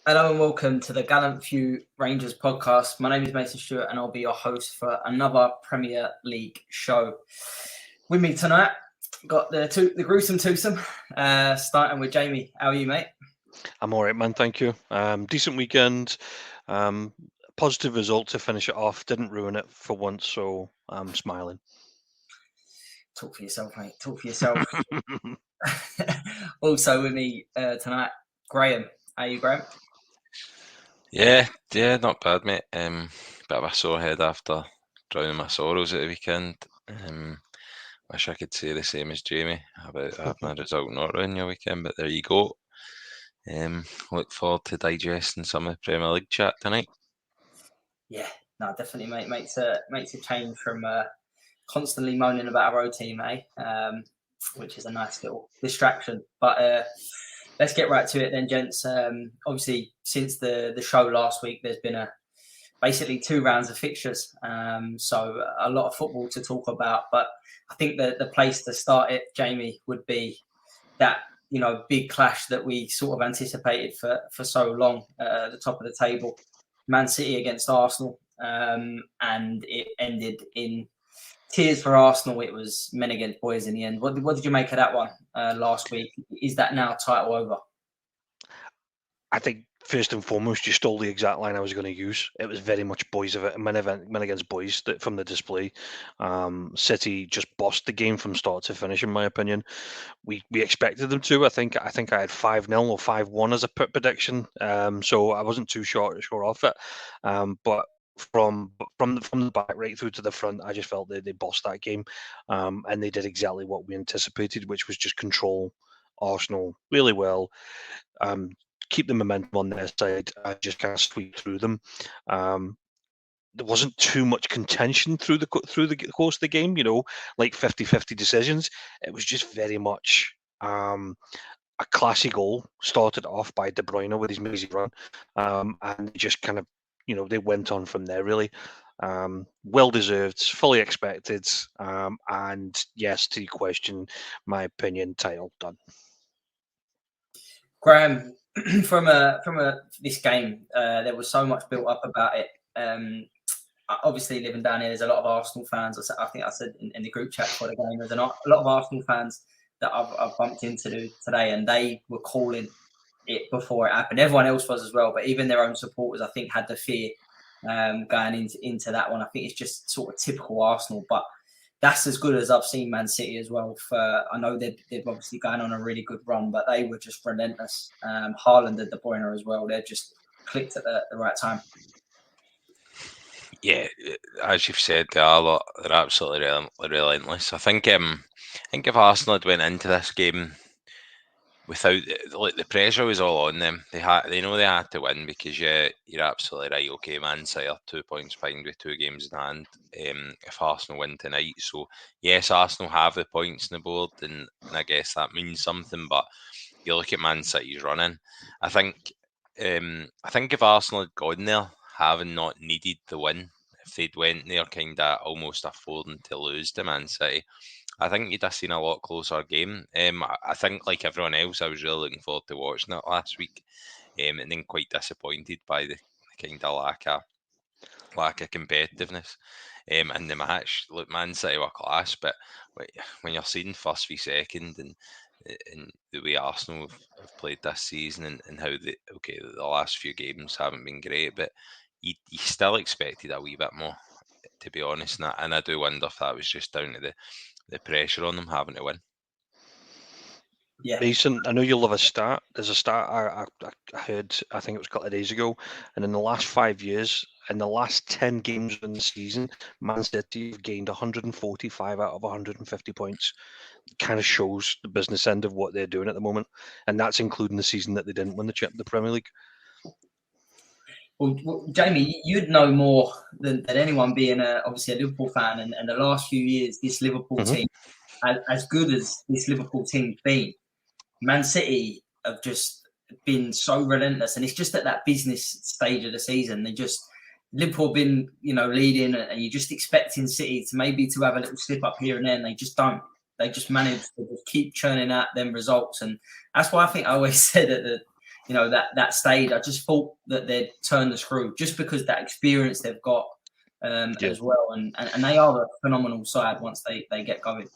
Hello and welcome to the Gallant Few Rangers podcast. My name is Mason Stewart and I'll be your host for another Premier League show. With me tonight, got the gruesome twosome, starting with Jamie. How are you, mate? I'm all right, man. Thank you. Decent weekend. Positive result to finish it off. Didn't ruin it for once, so I'm smiling. Talk for yourself, mate. Talk for yourself. Also with me tonight, Graham. How are you, Graham? Yeah, not bad, mate. Bit of a sore head after drowning my sorrows at the weekend. Wish I could say the same as Jamie about having a result not ruin your weekend, but there you go. Look forward to digesting some of the Premier League chat tonight. Yeah, no, definitely, mate. Makes a change from constantly moaning about our own team, which is a nice little distraction. But let's get right to it then, gents. Obviously, since the show last week, there's been basically 2 rounds of fixtures. So a lot of football to talk about. But I think the place to start it, Jamie, would be that, big clash that we sort of anticipated for so long at the top of the table. Man City against Arsenal. And it ended in tears for Arsenal. It was men against boys in the end. What did you make of that one last week? Is that now title over? I think first and foremost, you stole the exact line I was going to use. It was very much boys of it, men against boys from the display. City just bossed the game from start to finish, in my opinion. We expected them to. I think I had 5-0 or 5-1 as a put prediction. So I wasn't too sure off it. But from the back right through to the front, I just felt they bossed that game, and they did exactly what we anticipated, which was just control Arsenal really well. Keep the momentum on their side and just kind of sweep through them. There wasn't too much contention through the course of the game, like 50-50 decisions. It was just very much a classy goal started off by De Bruyne with his amazing run, and just kind of, they went on from there, really. Well deserved, fully expected, and yes, to your question, my opinion, title done. Graham, from this game, there was so much built up about it. Obviously, living down here, there's a lot of Arsenal fans. I think I said in the group chat for the game, there's a lot of Arsenal fans that I've bumped into today, and they were calling it before it happened. Everyone else was as well, but even their own supporters, I think, had the fear going into that one. I think it's just sort of typical Arsenal, but that's as good as I've seen Man City as well. I know they've obviously going on a really good run, but they were just relentless. Haaland and De Bruyne as well. They just clicked at the right time. Yeah, as you've said, they're absolutely relentless. I think if Arsenal had went into this game without, like, the pressure was all on them. They know they had to win because you're absolutely right. Okay, Man City are 2 points behind with 2 games in hand. If Arsenal win tonight, so yes, Arsenal have the points on the board, and I guess that means something. But you look at Man City's running. I think if Arsenal had gone there having not needed the win, if they'd went there kind of almost affording to lose to Man City, I think you'd have seen a lot closer game. I think, like everyone else, I was really looking forward to watching it last week, and then quite disappointed by the kind of lack of competitiveness in the match. Look, Man City were class, but when you're seeing first v second and the way Arsenal have played this season and how the last few games haven't been great, but you still expected a wee bit more, to be honest, and I do wonder if that was just down to the pressure on them having to win. Yeah. Mason, I know you love a stat. There's a stat I heard, I think it was a couple of days ago, and in the last 5 years, in the last 10 games in the season, Man City have gained 145 out of 150 points. It kind of shows the business end of what they're doing at the moment, and that's including the season that they didn't win the Premier League. Well, Jamie, you'd know more than anyone, being obviously a Liverpool fan, and the last few years, this Liverpool team, as good as this Liverpool team's been, Man City have just been so relentless, and it's just at that business stage of the season. Liverpool have been, leading, and you're just expecting City to have a little slip up here and there, and they just don't. They just manage to just keep churning out them results, and that's why I think I always said at that stage. I just thought that they'd turn the screw just because that experience they've got as well, and they are a phenomenal side once they get going.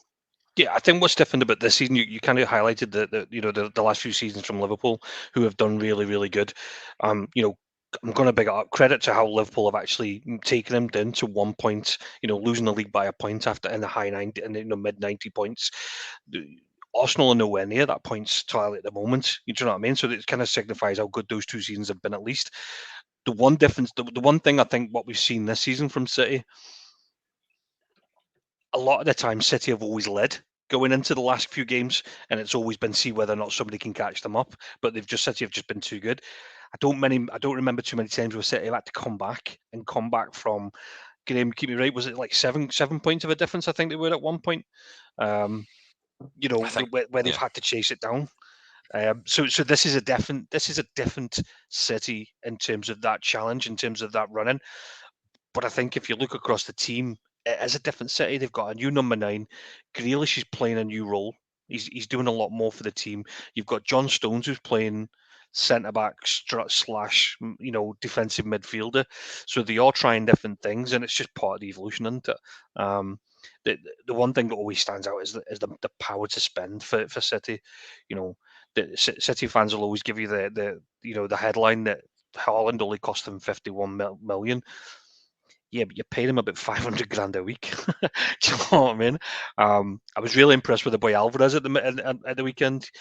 Yeah, I think what's different about this season, you kind of highlighted the last few seasons from Liverpool, who have done really, really good. I'm going to big up credit to how Liverpool have actually taken them down to 1 point, losing the league by a point after in the high 90 and mid 90 points. Arsenal are nowhere near that points tally at the moment. You know what I mean? So it kind of signifies how good those 2 seasons have been at least. The one difference, the one thing I think what we've seen this season from City, a lot of the time City have always led going into the last few games, and it's always been see whether or not somebody can catch them up. But City have just been too good. I don't remember too many times where City have had to come back from. Graham, keep me right. Was it like 7 points of a difference? I think they were at one point. Where they've had to chase it down. So this is a different City in terms of that challenge, in terms of that running. But I think if you look across the team, it is a different City. They've got a new number 9. Grealish is playing a new role. He's doing a lot more for the team. You've got John Stones who's playing centre back slash defensive midfielder. So they are trying different things, and it's just part of the evolution, isn't it? The one thing that always stands out is the power to spend for City. The City fans will always give you the headline that Haaland only cost them 51 million. Yeah, but you paid him about 500 grand a week. Do you know what I mean? I was really impressed with the boy Alvarez at the weekend.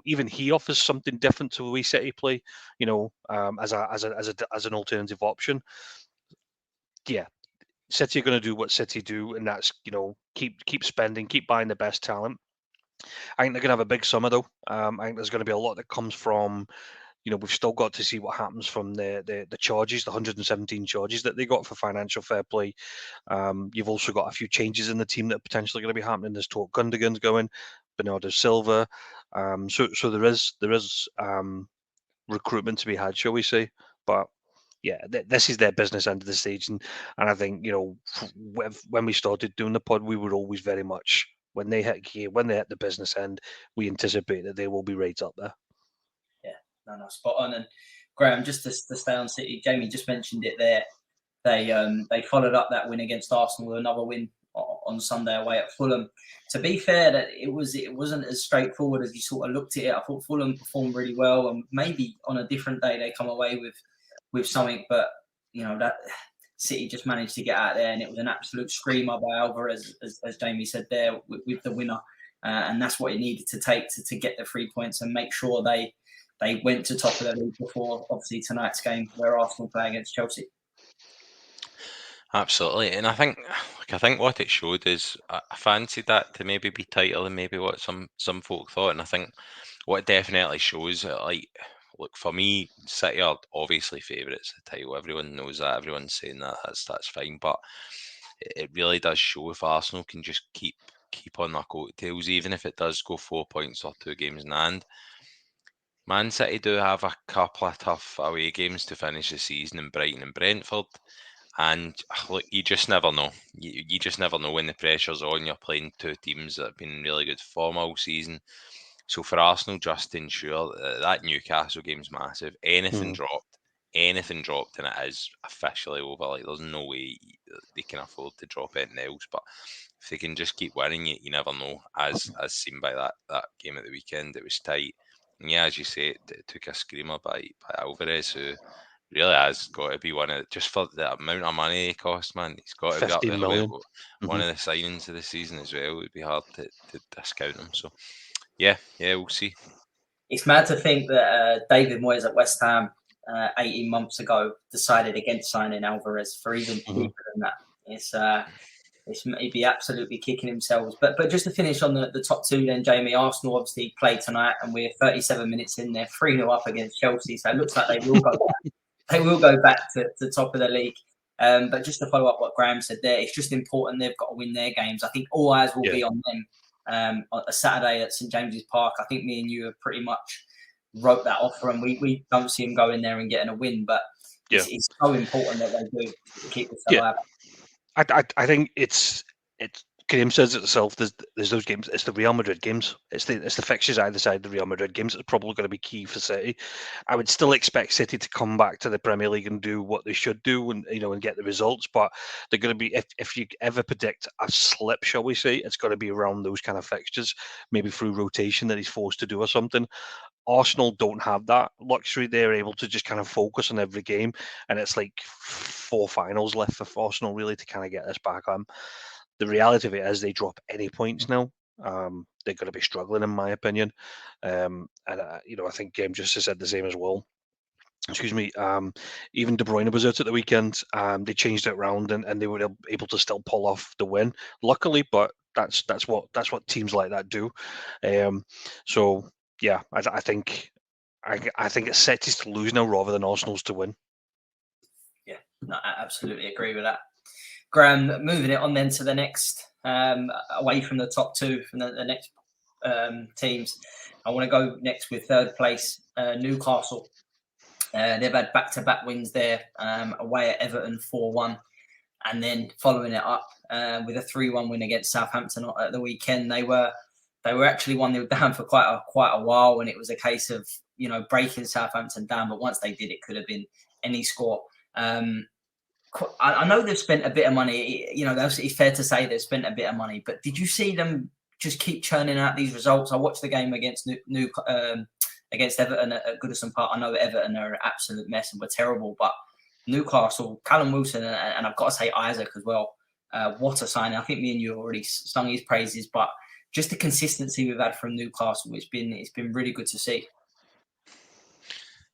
Even he offers something different to the way City play. As an alternative option. Yeah, City are going to do what City do, and that's keep spending, keep buying the best talent. I think they're going to have a big summer though. I think there's going to be a lot that comes from. We've still got to see what happens from the charges, the 117 charges that they got for financial fair play. You've also got a few changes in the team that are potentially going to be happening. There's talk Gundogan's going, Bernardo Silva. So there is recruitment to be had, shall we say? But yeah, this is their business end of the stage, and I think when we started doing the pod, we were always very much when they hit the business end, we anticipate that they will be right up there. No, spot on. And Graham, just to stay on City, Jamie just mentioned it there. They followed up that win against Arsenal with another win on Sunday away at Fulham. To be fair, that it wasn't as straightforward as you sort of looked at it. I thought Fulham performed really well, and maybe on a different day they come away with something. But that City just managed to get out there, and it was an absolute screamer by Alvarez, as Jamie said there, with the winner. And that's what it needed to take to get the 3 points and make sure they went to top of the league before, obviously, tonight's game where Arsenal play against Chelsea. Absolutely, and I think what it showed is I fancied that to maybe be tighter than maybe what some folk thought, and I think what it definitely shows, look, for me, City are obviously favourites of the title. Everyone knows that. Everyone's saying that. That's fine, but it really does show if Arsenal can just keep on their coattails, even if it does go 4 points or 2 games in hand. Man City do have a couple of tough away games to finish the season in Brighton and Brentford. And look, you just never know. You just never know when the pressure's on. You're playing 2 teams that have been in really good form all season. So for Arsenal, just to ensure that Newcastle game's massive. Anything dropped, and it is officially over. Like, there's no way they can afford to drop anything else. But if they can just keep winning, you never know. As seen by that game at the weekend, it was tight. And yeah, as you say, it took a screamer by Alvarez, who really has got to be one of, just for the amount of money he cost, man. He's got to be up there with one of the signings of the season as well. It would be hard to discount him. So yeah, we'll see. It's mad to think that David Moyes at West Ham 18 months ago decided against signing Alvarez for even cheaper than that. He'd be absolutely kicking himself. But just to finish on the top 2 then, Jamie, Arsenal obviously play tonight, and we're 37 minutes in there, 3-0 up against Chelsea. So it looks like they will go back. They will go back to top of the league. But just to follow up what Graham said there, it's just important they've got to win their games. I think all eyes will be on them on a Saturday at St James's Park. I think me and you have pretty much wrote that off for them. We don't see them going there and getting a win, but it's so important that they do to keep this alive. I think it's Graham says it itself, there's those games. It's the Real Madrid games. It's the fixtures either side of the Real Madrid games. It's probably going to be key for City. I would still expect City to come back to the Premier League and do what they should do, and and get the results. But they're going to be, if you ever predict a slip, shall we say, it's going to be around those kind of fixtures, maybe through rotation that he's forced to do or something. Arsenal don't have that luxury. They're able to just kind of focus on every game, and it's like 4 finals left for Arsenal really to kind of get this back on. The reality of it is they drop any points now. They're going to be struggling, in my opinion. And I think just said the same as well. Excuse me. Even De Bruyne was out at the weekend. They changed it around, and they were able to still pull off the win. Luckily, but that's what teams like that do. So yeah, I think it's City's to lose now rather than Arsenal's to win. Yeah, no, I absolutely agree with that. Graham, moving it on then to the next, away from the top two, from the next teams. I want to go next with third place, Newcastle. They've had back-to-back wins there, away at Everton 4-1, and then following it up with a 3-1 win against Southampton at the weekend. They were actually 1-0 down for quite a while, and it was a case of breaking Southampton down. But once they did, it could have been any score. I know they've spent a bit of money. It's fair to say they've spent a bit of money. But did you see them just keep churning out these results? I watched the game against against Everton at Goodison Park. I know Everton are an absolute mess and were terrible, but Newcastle, Callum Wilson, and I've got to say Isaac as well. What a signing! I think me and you already sung his praises, but just the consistency we've had from Newcastle, it's been really good to see.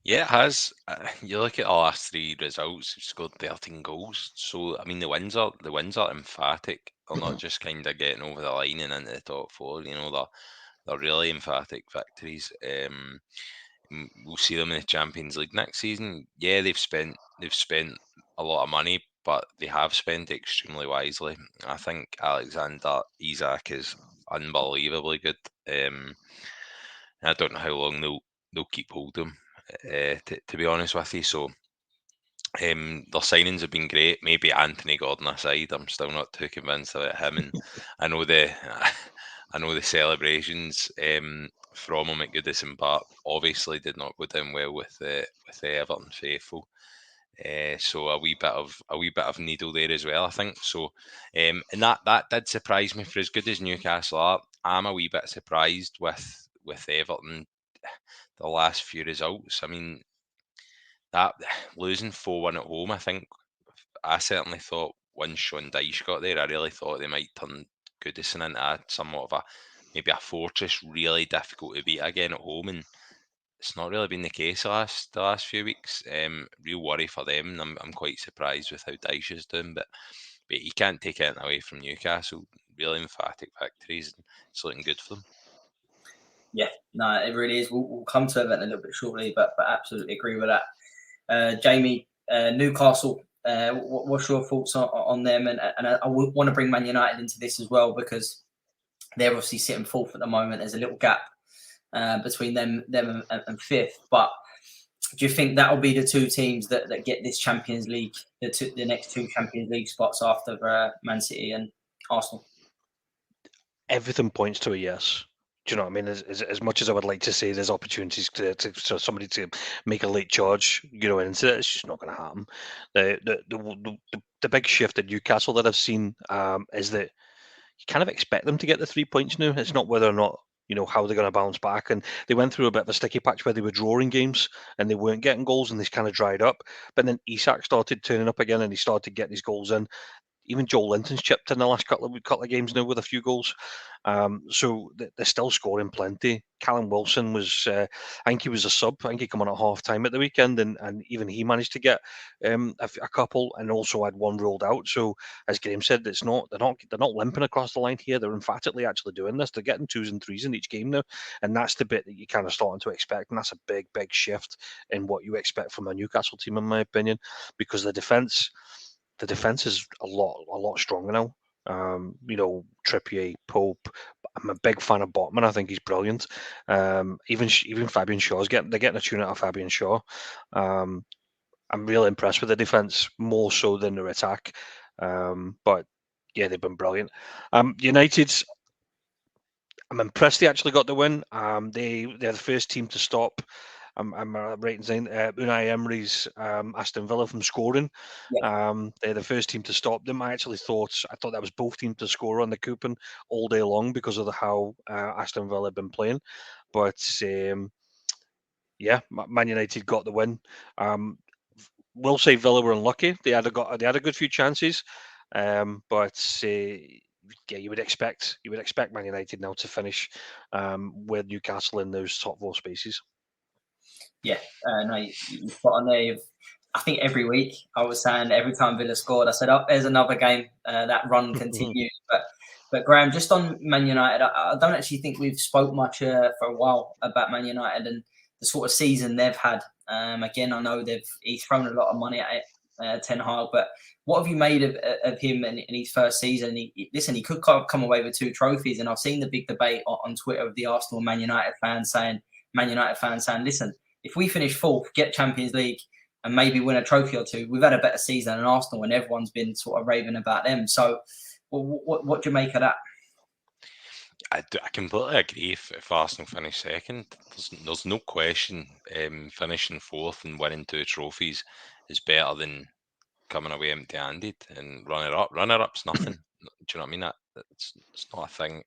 Yeah, it has. You look at the last 3 results, we've scored 13 goals. So I mean, the wins are emphatic. They're not just kind of getting over the line and into the top 4. They're really emphatic victories. We'll see them in the Champions League next season. Yeah, they've spent a lot of money, but they have spent extremely wisely. I think Alexander Isak is unbelievably good. I don't know how long they'll keep hold of him. To be honest with you, so their signings have been great. Maybe Anthony Gordon aside, I'm still not too convinced about him. And I know the celebrations from him at Goodison Park obviously did not go down well with the Everton faithful. So a wee bit of needle there as well, I think. So, and that did surprise me. For as good as Newcastle are, I'm a wee bit surprised with Everton. The last few results. I mean, that losing 4-1 at home, I certainly thought once Sean Dyche got there, I really thought they might turn Goodison into somewhat of maybe a fortress, really difficult to beat again at home, and it's not really been the case the last few weeks. Real worry for them. I'm quite surprised with how Dyche is doing, but you can't take anything away from Newcastle. Really emphatic victories, and it's looking good for them. Yeah, no, it really is. We'll come to that in a little bit shortly, but absolutely agree with that. Jamie, Newcastle, what's your thoughts on them? And I want to bring Man United into this as well, because they're obviously sitting fourth at the moment. There's a little gap between them and fifth. But do you think that will be the two teams that get this Champions League, the next 2 Champions League spots after Man City and Arsenal? Everything points to a yes. Do you know what I mean? As much as I would like to say there's opportunities for somebody to make a late charge, into it, it's just not going to happen. The big shift at Newcastle that I've seen is that you kind of expect them to get the 3 points now. It's not whether or not how they're going to bounce back. And they went through a bit of a sticky patch where they were drawing games and they weren't getting goals, and they kind of dried up. But then Isak started turning up again, and he started to get these goals in. Even Joel Linton's chipped in the last couple of games now with a few goals. So they're still scoring plenty. Callum Wilson was, I think he was a sub. I think he came on at half time at the weekend, and even he managed to get a couple, and also had one ruled out. So as Graham said, they're not limping across the line here. They're emphatically actually doing this. They're getting 2s and 3s in each game now, and that's the bit that you kind of starting to expect. And that's a big shift in what you expect from a Newcastle team, in my opinion, because the defense is a lot stronger now. Trippier, Pope. I'm a big fan of Botman. I think he's brilliant. Even Fabian Shaw's they're getting a tune out of Fabian Shaw. I'm really impressed with the defense, more so than their attack. But Yeah, they've been brilliant. United, I'm impressed they actually got the win. They're the first team to stop. I'm right in saying Unai Emery's Aston Villa from scoring. They're the first team to stop them. I thought that was both teams to score on the coupon all day long because of how Aston Villa have been playing. But yeah, Man United got the win. We'll say Villa were unlucky. They had a good few chances, but yeah, you would expect Man United now to finish with Newcastle in those top four spaces. Yeah, no, you spot on there. I think every week I was saying every time Villa scored, I said, "Oh, there's another game that run continues." But Graham, just on Man United, I don't actually think we've spoke much for a while about Man United and the sort of season they've had. Again, I know he's thrown a lot of money at it, Ten Hag, but what have you made of him in his first season? He could come away with 2 trophies, and I've seen the big debate on Twitter of the Arsenal and Man United fans saying, listen, if we finish 4th, get Champions League, and maybe win a trophy or 2, we've had a better season than Arsenal, and everyone's been sort of raving about them. So, what do you make of that? I completely agree. If Arsenal finish second, there's no question. Finishing 4th and winning 2 trophies is better than coming away empty-handed. And runner-up's nothing. Do you know what I mean? It's not a thing.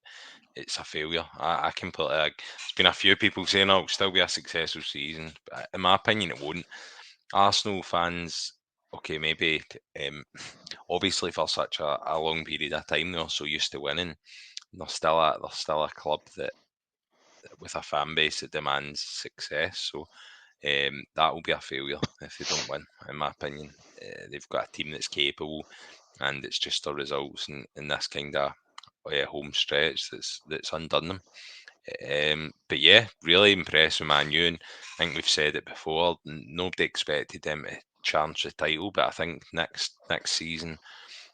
It's a failure. I completely. There's been a few people saying, "Oh, it'll still be a successful season," but in my opinion, it won't. Arsenal fans, okay, maybe obviously for such a long period of time, they're so used to winning. They're still a club that with a fan base that demands success. So that will be a failure if they don't win, in my opinion. They've got a team that's capable, and it's just the results in this kind of home stretch that's undone them. But yeah, really impressed with Man U, and I think we've said it before. Nobody expected them to challenge the title, but I think next season,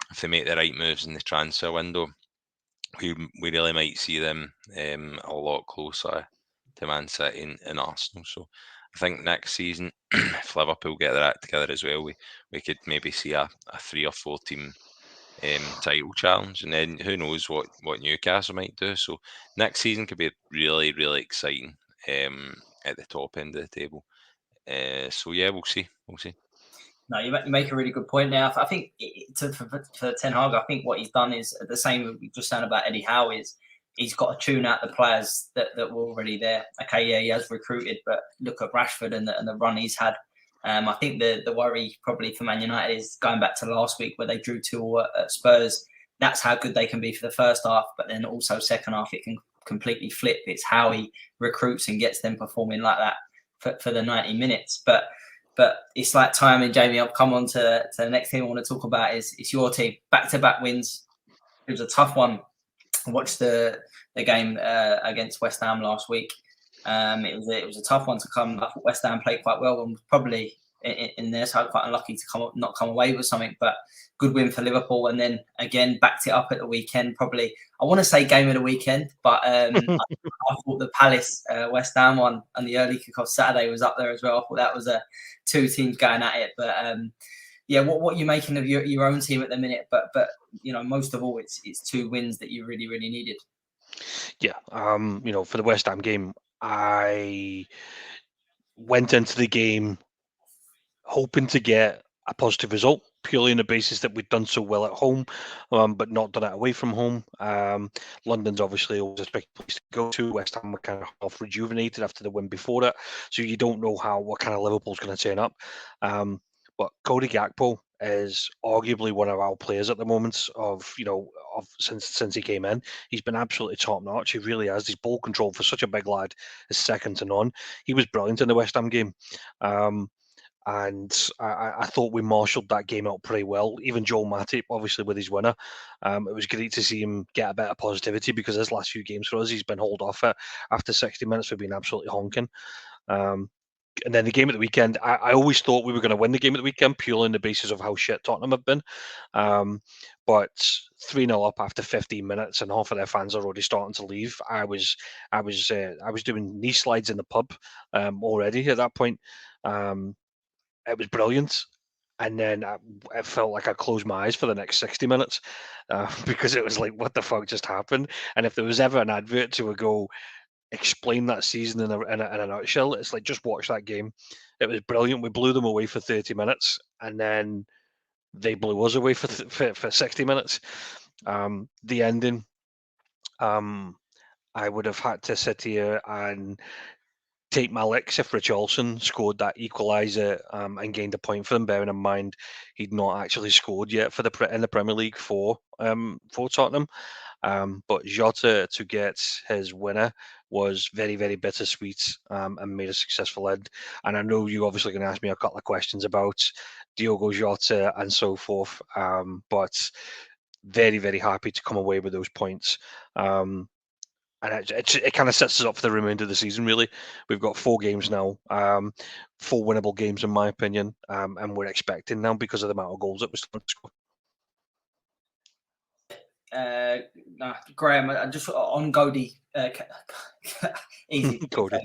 if they make the right moves in the transfer window, we really might see them a lot closer to Man City and Arsenal. So I think next season, if Liverpool get their act together as well, we could maybe see a 3 or 4 team title challenge, and then who knows what Newcastle might do. So next season could be really, really exciting at the top end of the table. So yeah, we'll see. No, you make a really good point now. I think for Ten Hag, I think what he's done is the same we just said about Eddie Howe is he's got to tune out the players that were already there. Okay, yeah, he has recruited, but look at Rashford and the run he's had. I think the worry probably for Man United is going back to last week where they drew 2 at Spurs. That's how good they can be for the first half, but then also second half it can completely flip. It's how he recruits and gets them performing like that for the 90 minutes. But it's like time, and Jamie, I'll come on to the next thing I want to talk about is your team. Back-to-back wins. It was a tough one. I watched the game against West Ham last week. It was a tough one to come. I thought West Ham played quite well and probably in their side quite unlucky to not come away with something, but good win for Liverpool. And then again backed it up at the weekend. Probably I want to say game of the weekend, but I thought the Palace West Ham one and the early kickoff Saturday was up there as well. I thought that was 2 teams going at it, but yeah, what are you making of your own team at the minute? But most of all, it's 2 wins that you really, really needed. Yeah, for the West Ham game, I went into the game hoping to get a positive result purely on the basis that we'd done so well at home, but not done it away from home. London's obviously always a big place to go to. West Ham were kind of half rejuvenated after the win before it, so you don't know what kind of Liverpool's going to turn up. But Cody Gakpo is arguably one of our players at the moment since he came in. He's been absolutely top notch. He really has. His ball control for such a big lad is second to none. He was brilliant in the West Ham game. And I thought we marshalled that game out pretty well. Even Joel Matip, obviously with his winner, it was great to see him get a bit of positivity because his last few games for us, he's been hauled off it after 60 minutes for being absolutely honking. And then the game at the weekend, I always thought we were going to win the game at the weekend purely on the basis of how shit Tottenham have been. But 3-0 up after 15 minutes and half of their fans are already starting to leave. I was doing knee slides in the pub already at that point. It was brilliant. and then it felt like I closed my eyes for the next 60 minutes because it was like, what the fuck just happened? And if there was ever an advert to go explain that season in a nutshell, it's like, just watch that game. It was brilliant. We blew them away for 30 minutes, and then they blew us away for 60 minutes. The ending, I would have had to sit here and take my licks if Richarlison scored that equaliser and gained a point for them. Bearing in mind he'd not actually scored yet in the Premier League for Tottenham. But Jota to get his winner was very, very bittersweet and made a successful end. And I know you're obviously going to ask me a couple of questions about Diogo Jota and so forth, but very, very happy to come away with those points. And it kind of sets us up for the remainder of the season, really. We've got 4 games now, 4 winnable games, in my opinion, and we're expecting now because of the amount of goals that we're starting to score. Graham, just on Cody, easy. Cody.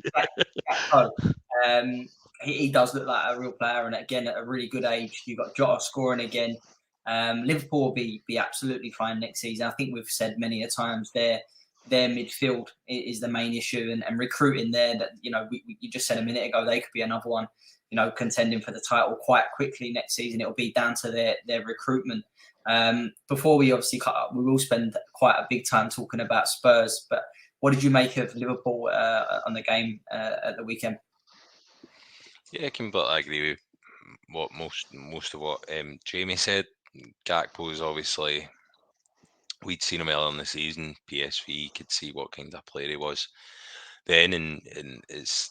He does look like a real player, and again, at a really good age. You've got Jota scoring again. Liverpool will be absolutely fine next season. I think we've said many a times their midfield is the main issue, and recruiting there. That you just said a minute ago, they could be another one, contending for the title quite quickly next season. It'll be down to their recruitment. Before we obviously cut up, we will spend quite a big time talking about Spurs. But what did you make of Liverpool on the game at the weekend? Yeah, I completely agree with what most of what Jamie said. Gakpo is obviously, we'd seen him earlier in the season. PSV could see what kind of player he was then, and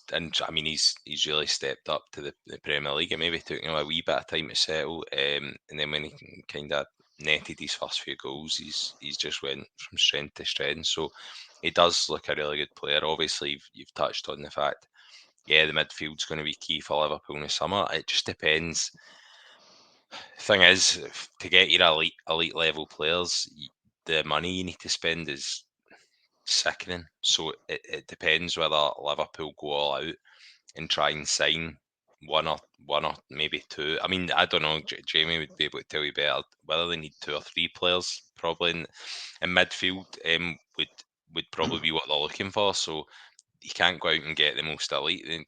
I mean he's really stepped up to the Premier League. It maybe took him a wee bit of time to settle, and then when he kind of netted his first few goals, he's just went from strength to strength. So he does look a really good player. Obviously, you've touched on the fact, yeah, the midfield's going to be key for Liverpool in the summer. It just depends. Thing is, to get your elite level players, the money you need to spend is sickening. So it depends whether Liverpool go all out and try and sign one or maybe 2. I mean, I don't know. Jamie would be able to tell you better whether they need 2 or 3 players. Probably in midfield would probably be what they're looking for. So you can't go out and get the most elite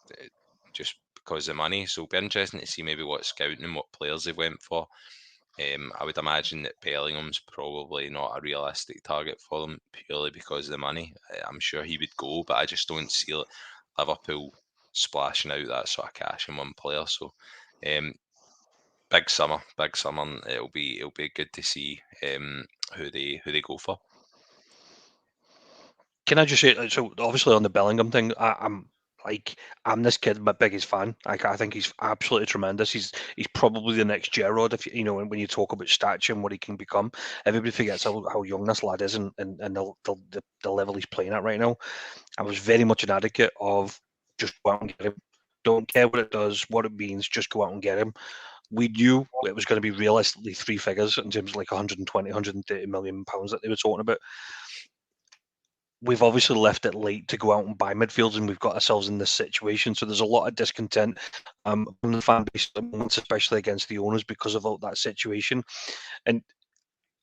just because of money. So it'll be interesting to see maybe what scouting and what players they went for. I would imagine that Bellingham's probably not a realistic target for them purely because of the money. I'm sure he would go, but I just don't see Liverpool splashing out that sort of cash in one player. So big summer. And it'll be good to see who they go for. Can I just say, so obviously on the Bellingham thing, I'm this kid, my biggest fan. I think he's absolutely tremendous. He's probably the next Gerrard. If when you talk about stature and what he can become, everybody forgets how young this lad is and the level he's playing at right now. I was very much an advocate of just go out and get him. Don't care what it does, what it means. Just go out and get him. We knew it was going to be realistically 3 figures in terms of like 120, 130 million pounds that they were talking about. We've obviously left it late to go out and buy midfields, and we've got ourselves in this situation. So there's a lot of discontent from the fan base at the moment, especially against the owners because of that situation. And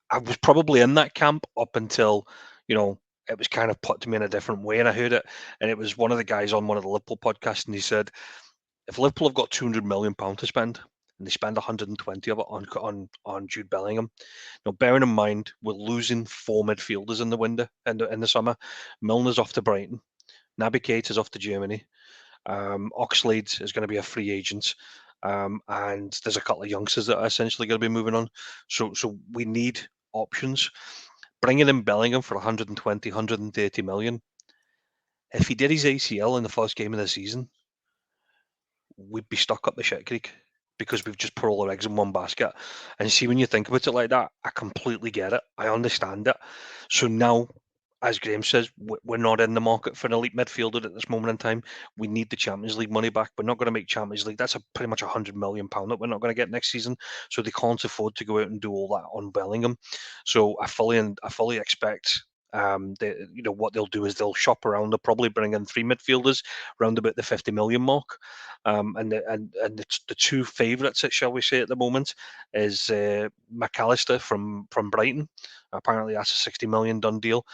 I was probably in that camp up until, it was kind of put to me in a different way, and I heard it. And it was one of the guys on one of the Liverpool podcasts, and he said, if Liverpool have got £200 million to spend, and they spend 120 of it on Jude Bellingham. Now, bearing in mind, we're losing 4 midfielders in the window in the summer. Milner's off to Brighton. Naby Keita's off to Germany. Oxlade is going to be a free agent. And there's a couple of youngsters that are essentially going to be moving on. So we need options. Bringing in Bellingham for 120, 130 million. If he did his ACL in the first game of the season, we'd be stuck up the shit creek because we've just put all our eggs in one basket. And see, when you think about it like that, I completely get it. I understand it. So now, as Graham says, we're not in the market for an elite midfielder at this moment in time. We need the Champions League money back. We're not going to make Champions League. That's pretty much £100 million that we're not going to get next season. So they can't afford to go out and do all that on Bellingham. So I fully expect what they'll do is they'll shop around. They'll probably bring in 3 midfielders around about the 50 million mark. And the 2 favourites, shall we say, at the moment is McAllister from Brighton. Apparently, that's a 60 million done deal.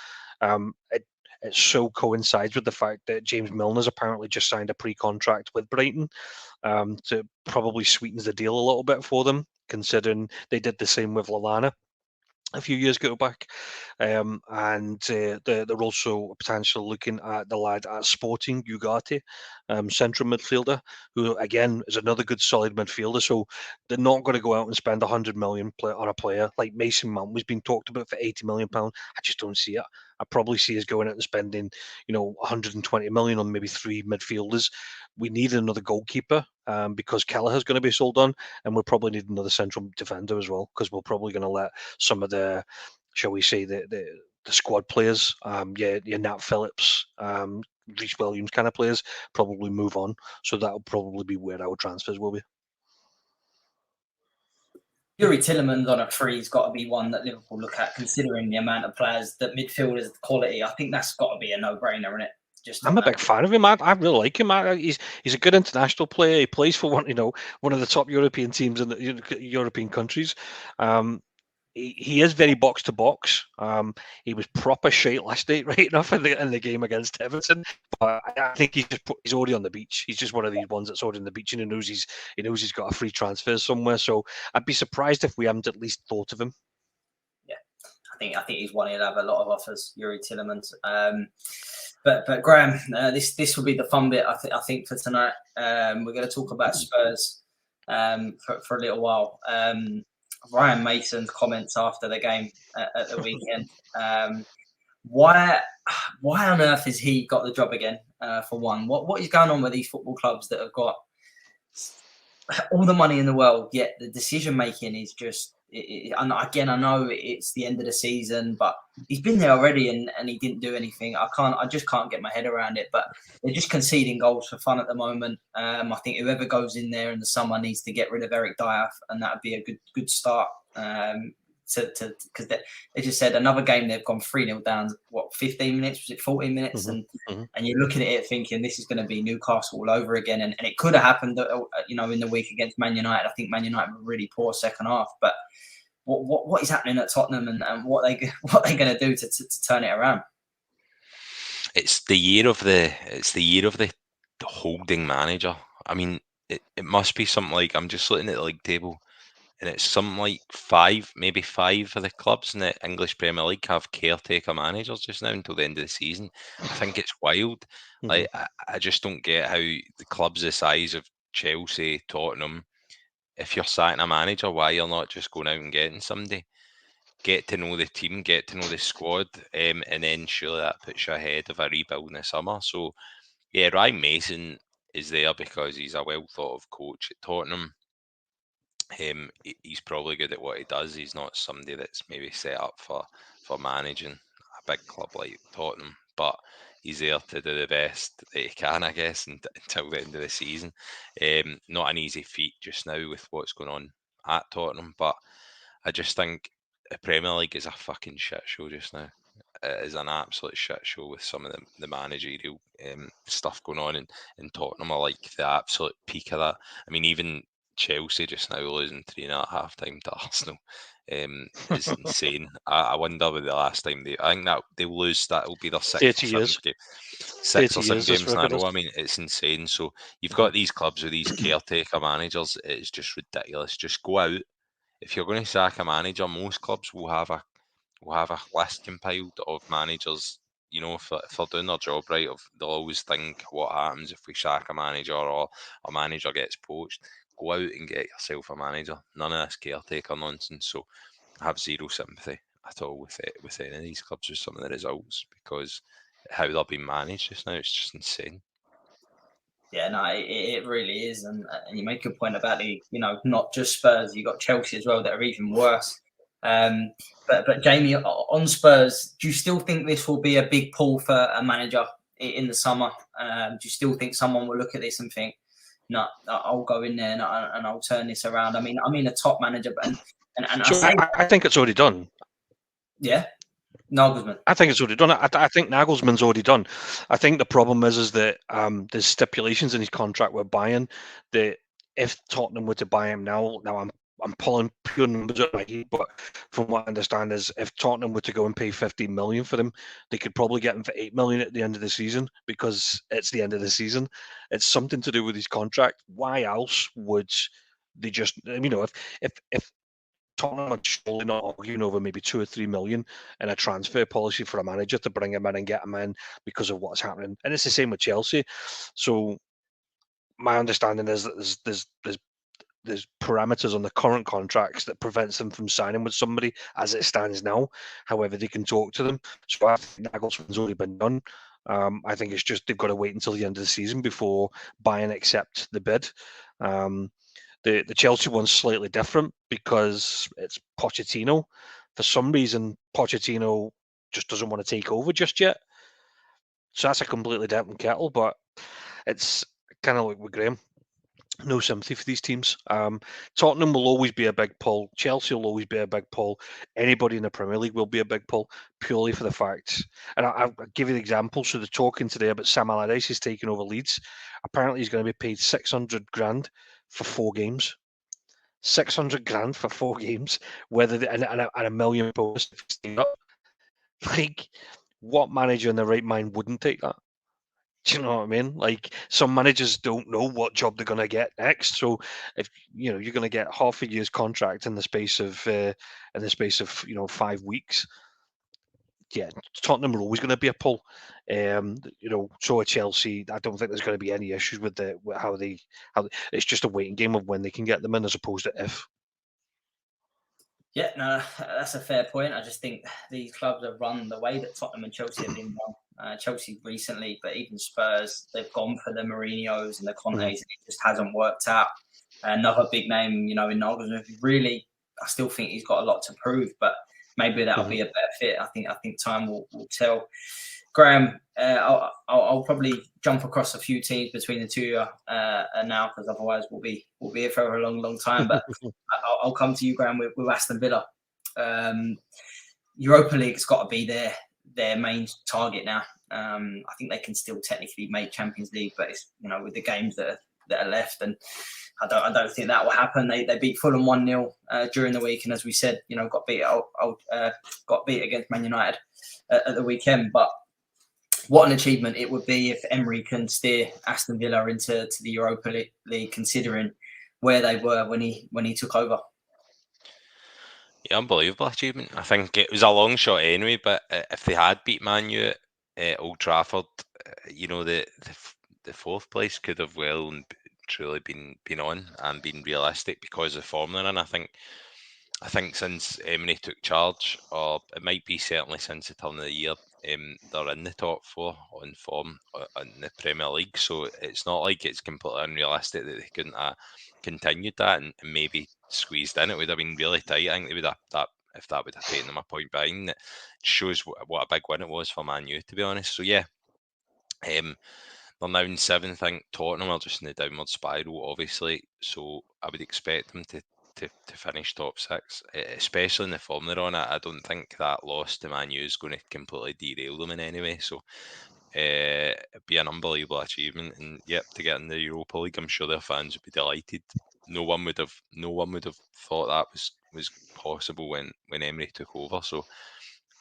It so coincides with the fact that James Milner's apparently just signed a pre-contract with Brighton, to probably sweetens the deal a little bit for them, considering they did the same with Lallana a few years ago back. And they're also potentially looking at the lad at Sporting, Ugarte, central midfielder, who again is another good solid midfielder. So they're not going to go out and spend 100 million on a player like Mason Mount was being talked about for 80 million pounds. I just don't see it. I probably see us going out and spending 120 million on maybe 3 midfielders. We need another goalkeeper, because Kelleher's going to be sold on, and we'll probably need another central defender as well, because we're probably going to let some of the, shall we say, the squad players, your Nat Phillips, Reece Williams kind of players, probably move on. So that'll probably be where our transfers will be. Yuri Tillemans on a free has got to be one that Liverpool look at, considering the amount of players, that midfielders quality. I think that's got to be a no-brainer, isn't it? I'm a big fan of him. I really like him. He's a good international player. He plays for one of the top European teams in the European countries. He is very box to box. He was proper shite last night, right enough, in the game against Everton. But I think he's already on the beach. He's just one of these ones that's already on the beach, and he knows he's got a free transfer somewhere. So I'd be surprised if we haven't at least thought of him. Yeah, I think he's one he'll have a lot of offers, Yuri Tillemans. But Graham, this will be the fun bit, I think, for tonight. We're going to talk about Spurs for a little while. Ryan Mason's comments after the game at the weekend. Why on earth has he got the job again? For one, what is going on with these football clubs that have got all the money in the world, yet the decision making is just. And again, I know it's the end of the season, but he's been there already and he didn't do anything. I just can't get my head around it. But they're just conceding goals for fun at the moment. I think whoever goes in there in the summer needs to get rid of Eric Dyer, and that would be a good start. Because they just said another game they've gone 3-0 down. 15 minutes? Was it 14 minutes? Mm-hmm. And you're looking at it thinking this is going to be Newcastle all over again. And it could have happened, in the week against Man United. I think Man United were really poor second half, but. What is happening at Tottenham and what they going to do to turn it around? It's the year of the holding manager. I mean, it must be something like, I'm just looking at the league table, and it's something like 5 of the clubs in the English Premier League have caretaker managers just now until the end of the season. I think it's wild. Mm-hmm. Like I just don't get how the clubs the size of Chelsea, Tottenham, if you're sacking a manager, why you're not just going out and getting somebody, get to know the team, get to know the squad, and then surely that puts you ahead of a rebuild in the summer. So, yeah, Ryan Mason is there because he's a well thought of coach at Tottenham. He's probably good at what he does. He's not somebody that's maybe set up for managing a big club like Tottenham, but he's there to do the best that he can, I guess, until the end of the season. Not an easy feat just now with what's going on at Tottenham, but I just think the Premier League is a fucking shit show just now. It is an absolute shit show with some of the managerial stuff going on in Tottenham. I like the absolute peak of that. I mean, even Chelsea just now losing 3-0 at half time to Arsenal is insane. I wonder when the last time I think that they'll lose, that'll be their 6 or 7 game. 6 or 7 games in a row. I mean, it's insane. So you've got these clubs with these caretaker managers. It's just ridiculous. Just go out. If you're going to sack a manager, most clubs will have a list compiled of managers. If they're doing their job right, they'll always think what happens if we sack a manager or a manager gets poached. Go out and get yourself a manager. None of this caretaker nonsense. So I have zero sympathy at all with any of these clubs with some of the results, because how they're being managed just now, it's just insane. Yeah, no, it really is, and you make a point about not just Spurs. You got Chelsea as well that are even worse. But Jamie, on Spurs, do you still think this will be a big pull for a manager in the summer? Do you still think someone will look at this and think, no, I'll go in there and I'll turn this around? I mean a top manager, but I think it's already done. Yeah. Nagelsmann. I think it's already done. I think Nagelsmann's already done. I think the problem is that there's stipulations in his contract with Bayern that if Tottenham were to buy him now I'm pulling pure numbers out of my head, but from what I understand is if Tottenham were to go and pay 15 million for him, they could probably get him for 8 million at the end of the season because it's the end of the season. It's something to do with his contract. Why else would they just, if Tottenham are surely not arguing over maybe 2 or 3 million in a transfer policy for a manager to bring him in and get him in because of what's happening. And it's the same with Chelsea. So my understanding is that there's parameters on the current contracts that prevents them from signing with somebody as it stands now. However, they can talk to them. So I think Nagelsmann's already been done. I think it's just they've got to wait until the end of the season before Bayern accept the bid. The Chelsea one's slightly different because it's Pochettino. For some reason, Pochettino just doesn't want to take over just yet. So that's a completely different kettle, but it's kind of like with Graham. No sympathy for these teams. Tottenham will always be a big pull. Chelsea will always be a big pull. Anybody in the Premier League will be a big pull purely for the fact. And I'll give you the example. So they're talking today about Sam Allardyce is taking over Leeds. Apparently, he's going to be paid 600 grand for 4 games. 600 grand for 4 games, and a million bonus. Like, what manager in their right mind wouldn't take that? Do you know what I mean? Like, some managers don't know what job they're going to get next. So if you're going to get half a year's contract in the space of 5 weeks, yeah, Tottenham are always going to be a pull. So at Chelsea, I don't think there's going to be any issues with how it's just a waiting game of when they can get them in as opposed to if. Yeah, no, that's a fair point. I just think these clubs are run the way that Tottenham and Chelsea have been run. Chelsea recently, but even Spurs, they've gone for the Mourinhos and the Contes, and it just hasn't worked out. Another big name, in Nagelsmann, really, I still think he's got a lot to prove, but maybe that'll be a better fit. I think time will tell. Graham, I'll probably jump across a few teams between the two now, because otherwise we'll be here for a long time. But I'll come to you, Graham, with Aston Villa. Europa League's got to be their main target now. I think they can still technically make Champions League, but it's with the games that are left, and I don't think that will happen. They beat Fulham 1-0 during the week, and as we said, got beat against Man United at the weekend. But what an achievement it would be if Emery can steer Aston Villa into the Europa League, considering where they were when he took over. Yeah, unbelievable achievement. I think it was a long shot anyway, but if they had beat Man U at Old Trafford, the fourth place could have well and truly been on and been realistic because of the form they're in. I think since Emery took charge, or it might be certainly since the turn of the year, they're in the top 4 on form in the Premier League. So it's not like it's completely unrealistic that they couldn't have continued that and maybe squeezed in. It would have been really tight. I think they would have if that would have taken them a point behind. It shows what a big win it was for Man U, to be honest. So yeah, they're now in 7th. I think Tottenham are just in the downward spiral, obviously. So I would expect them to finish top 6, especially in the form they're on. I don't think that loss to Man U is going to completely derail them in any way. So it'd be an unbelievable achievement, and to get in the Europa League, I'm sure their fans would be delighted. No one would have thought that was possible when Emery took over. So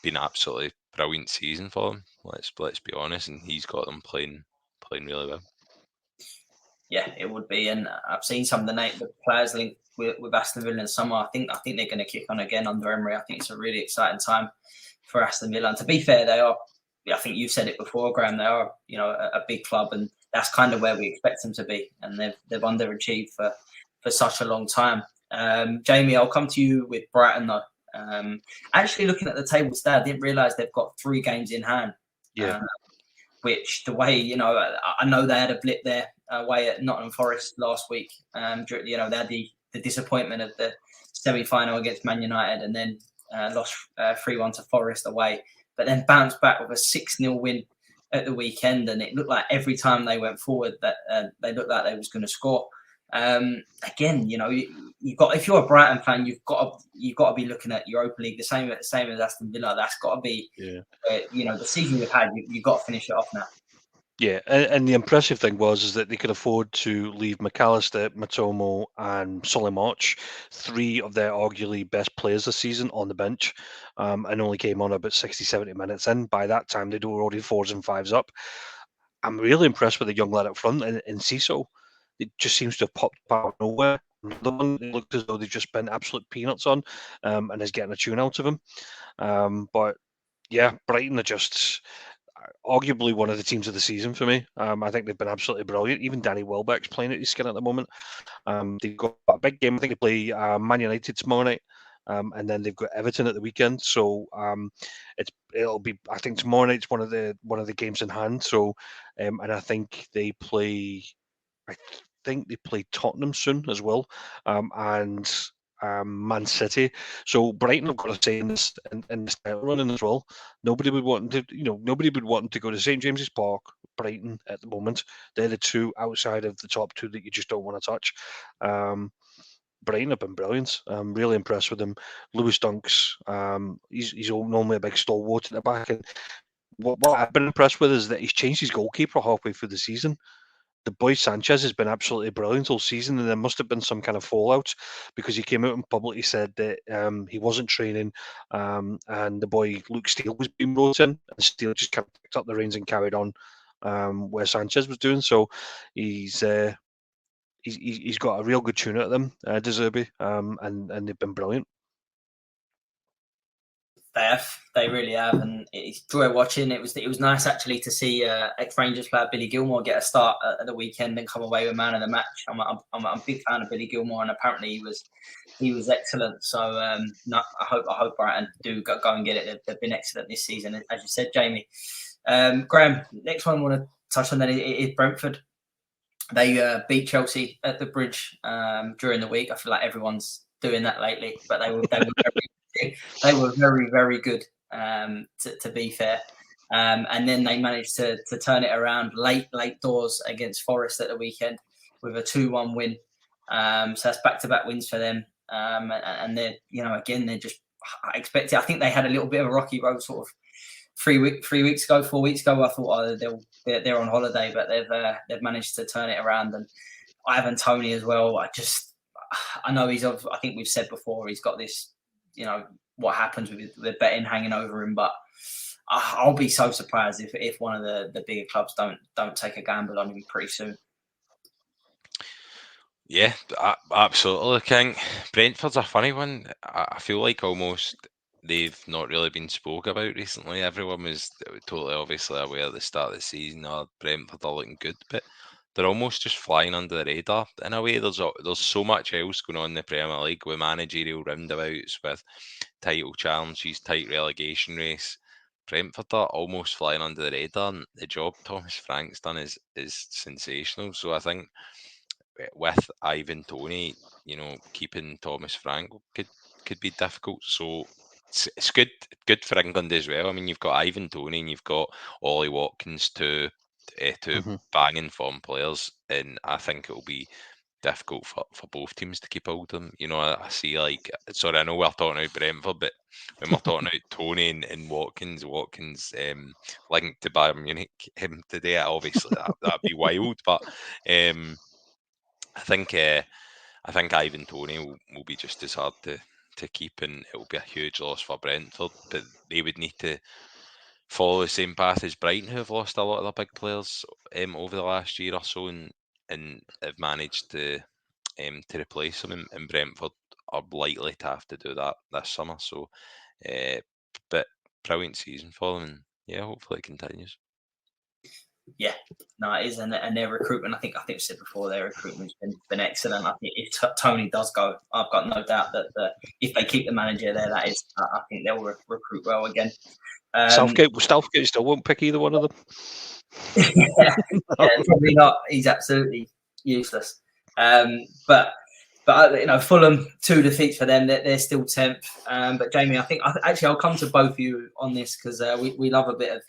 been an absolutely brilliant season for them. Let's be honest, and he's got them playing really well. Yeah, it would be, and I've seen some of the players linked with Aston Villa in summer. I think they're going to kick on again under Emery. I think it's a really exciting time for Aston Villa. And to be fair, they are. I think you said it before, Graham. They are, a big club, and that's kind of where we expect them to be. And they've underachieved for such a long time. Jamie, I'll come to you with Brighton though. Actually, looking at the table today, I didn't realise they've got 3 games in hand. Yeah. Which the way, I know they had a blip there away at Nottingham Forest last week. They had the disappointment of the semi-final against Man United, and then lost 3-1 to Forest away, but then bounced back with a 6-0 win at the weekend. And it looked like every time they went forward that they looked like they was going to score. Again, you've got, if you're a Brighton fan, you've got to be looking at Europa League the same as Aston Villa. That's got to be, the season you've had. You've got to finish it off now. Yeah, and the impressive thing is that they could afford to leave McAllister, Matomo, and Solimarch, 3 of their arguably best players this season, on the bench, and only came on about 60, 70 minutes in. By that time, they'd already 4s and 5s up. I'm really impressed with the young lad up front in Ciso. It just seems to have popped out of nowhere. The one that looked as though they've just spent absolute peanuts on, and is getting a tune out of him. But yeah, Brighton are just arguably one of the teams of the season for me. I think they've been absolutely brilliant. Even Danny Welbeck's playing at his skin at the moment. They've got a big game. I think they play Man United tomorrow night, and then they've got Everton at the weekend. So it'll be. I think tomorrow night's one of the games in hand. So and I think they play. I think they play Tottenham soon as well, and Man City. So Brighton have got to say in this title running as well. Nobody would want to go to St James's Park, Brighton at the moment. They're the 2 outside of the top 2 that you just don't want to touch. Brighton have been brilliant. I'm really impressed with him. Lewis Dunks, he's normally a big stalwart at the back, and what I've been impressed with is that he's changed his goalkeeper halfway through the season. The boy Sanchez has been absolutely brilliant all season, and there must have been some kind of fallout because he came out and publicly said that he wasn't training, and the boy Luke Steele was being brought in, and Steele just kind of picked up the reins and carried on where Sanchez was doing. So he's got a real good tune at them, De Zerbi, and they've been brilliant. They really have, and it's joy watching. It was nice actually to see ex-Rangers player Billy Gilmore get a start at the weekend and come away with man of the match. I'm a big fan of Billy Gilmore, and apparently he was excellent. So I hope Brighton do go and get it. They've been excellent this season, as you said, Jamie. Graham, next one I want to touch on that is Brentford. They beat Chelsea at the Bridge during the week. I feel like everyone's doing that lately, but they were very, very good, to be fair. And then they managed to turn it around late doors against Forest at the weekend with a 2-1 win. So that's back-to-back wins for them. And they're, again, they're just, I expected. I think they had a little bit of a rocky road sort of 4 weeks ago. I thought they're on holiday, but they've managed to turn it around. And Ivan Toney as well. I know I think we've said before, he's got this, what happens with the betting hanging over him, but I'll be so surprised if one of the bigger clubs don't take a gamble on him pretty soon. Yeah, absolutely, King. Brentford's a funny one. I feel like almost they've not really been spoke about recently. Everyone was totally obviously aware at the start of the season, Brentford are looking good, but they're almost just flying under the radar in a way. There's so much else going on in the Premier League with managerial roundabouts, with title challenges, tight relegation race. Brentford are almost flying under the radar, and the job Thomas Frank's done is sensational. So I think with Ivan Toney, keeping Thomas Frank could be difficult. So it's good for England as well. I mean, you've got Ivan Toney and you've got Ollie Watkins, two banging form players, and I think it'll be difficult for both teams to keep hold of them. I see I know we're talking about Brentford, but when we're talking about Toney and Watkins linked to Bayern Munich today, obviously that'd be wild. But I think Ivan Toney will be just as hard to keep, and it will be a huge loss for Brentford. But they would need to follow the same path as Brighton, who have lost a lot of their big players over the last year or so, and have managed to replace them. And Brentford are likely to have to do that this summer. So, but brilliant season for them, and yeah, hopefully it continues. Yeah, no, it is, and their recruitment. I think I said before, their recruitment's been excellent. I think if Toney does go, I've got no doubt that if they keep the manager there, I think they'll recruit well again. Southgate still won't pick either one of them. yeah, probably not. He's absolutely useless. But Fulham, 2 defeats for them. They're still 10th. But Jamie, I think I'll come to both of you on this because we love a bit of.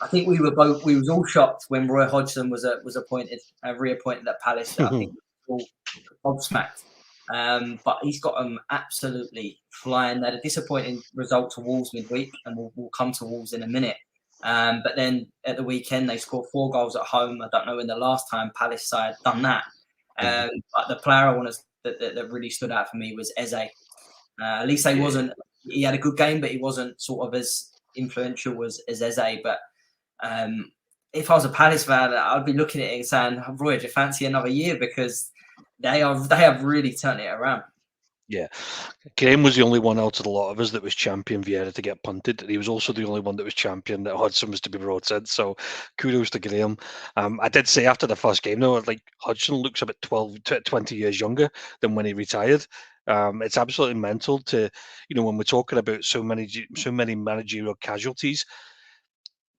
I think we was all shocked when Roy Hodgson was reappointed at Palace. I think still gobsmacked. But he's got them absolutely flying. They had a disappointing result to Wolves midweek, and we'll come to Wolves in a minute. But then at the weekend, they scored 4 goals at home. I don't know when the last time Palace side done that. But the player I want that really stood out for me was Eze. At least he wasn't. He had a good game, but he wasn't sort of as influential as Eze. But if I was a Palace fan, I'd be looking at it and saying, "Roy, do you fancy another year?" Because they have really turned it around. Yeah, Graham was the only one out of a lot of us that was champion Vieira to get punted. And he was also the only one that was champion that Hudson was to be brought in. So kudos to Graham. I did say after the first game, though, like Hudson looks about 20 years younger than when he retired. It's absolutely mental to, when we're talking about so many managerial casualties.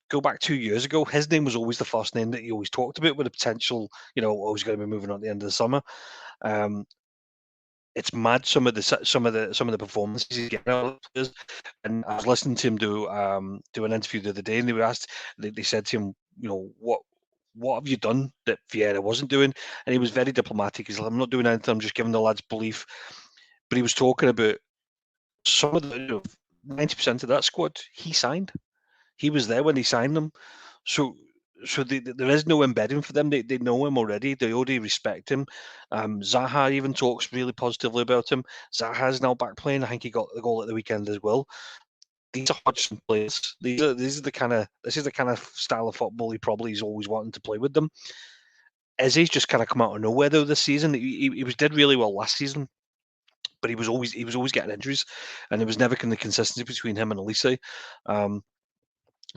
Go back 2 years ago, his name was always the first name that he always talked about with the potential, I was going to be moving on at the end of the summer. It's mad some of the performances he's getting out of players. And I was listening to him do an interview the other day, and they said to him, what have you done that Vieira wasn't doing? And he was very diplomatic. He's like, I'm not doing anything. I'm just giving the lads belief. But he was talking about some of the 90% of that squad he signed. He was there when he signed them. So there is no embedding for them. They know him already. They already respect him. Zaha even talks really positively about him. Zaha's now back playing. I think he got the goal at the weekend as well. These are Hodgson players. This is the kind of style of football he probably is always wanting to play with them. Eze's just kind of come out of nowhere though this season. He did really well last season, but he was always getting injuries, and there was never kind of consistency between him and Elise.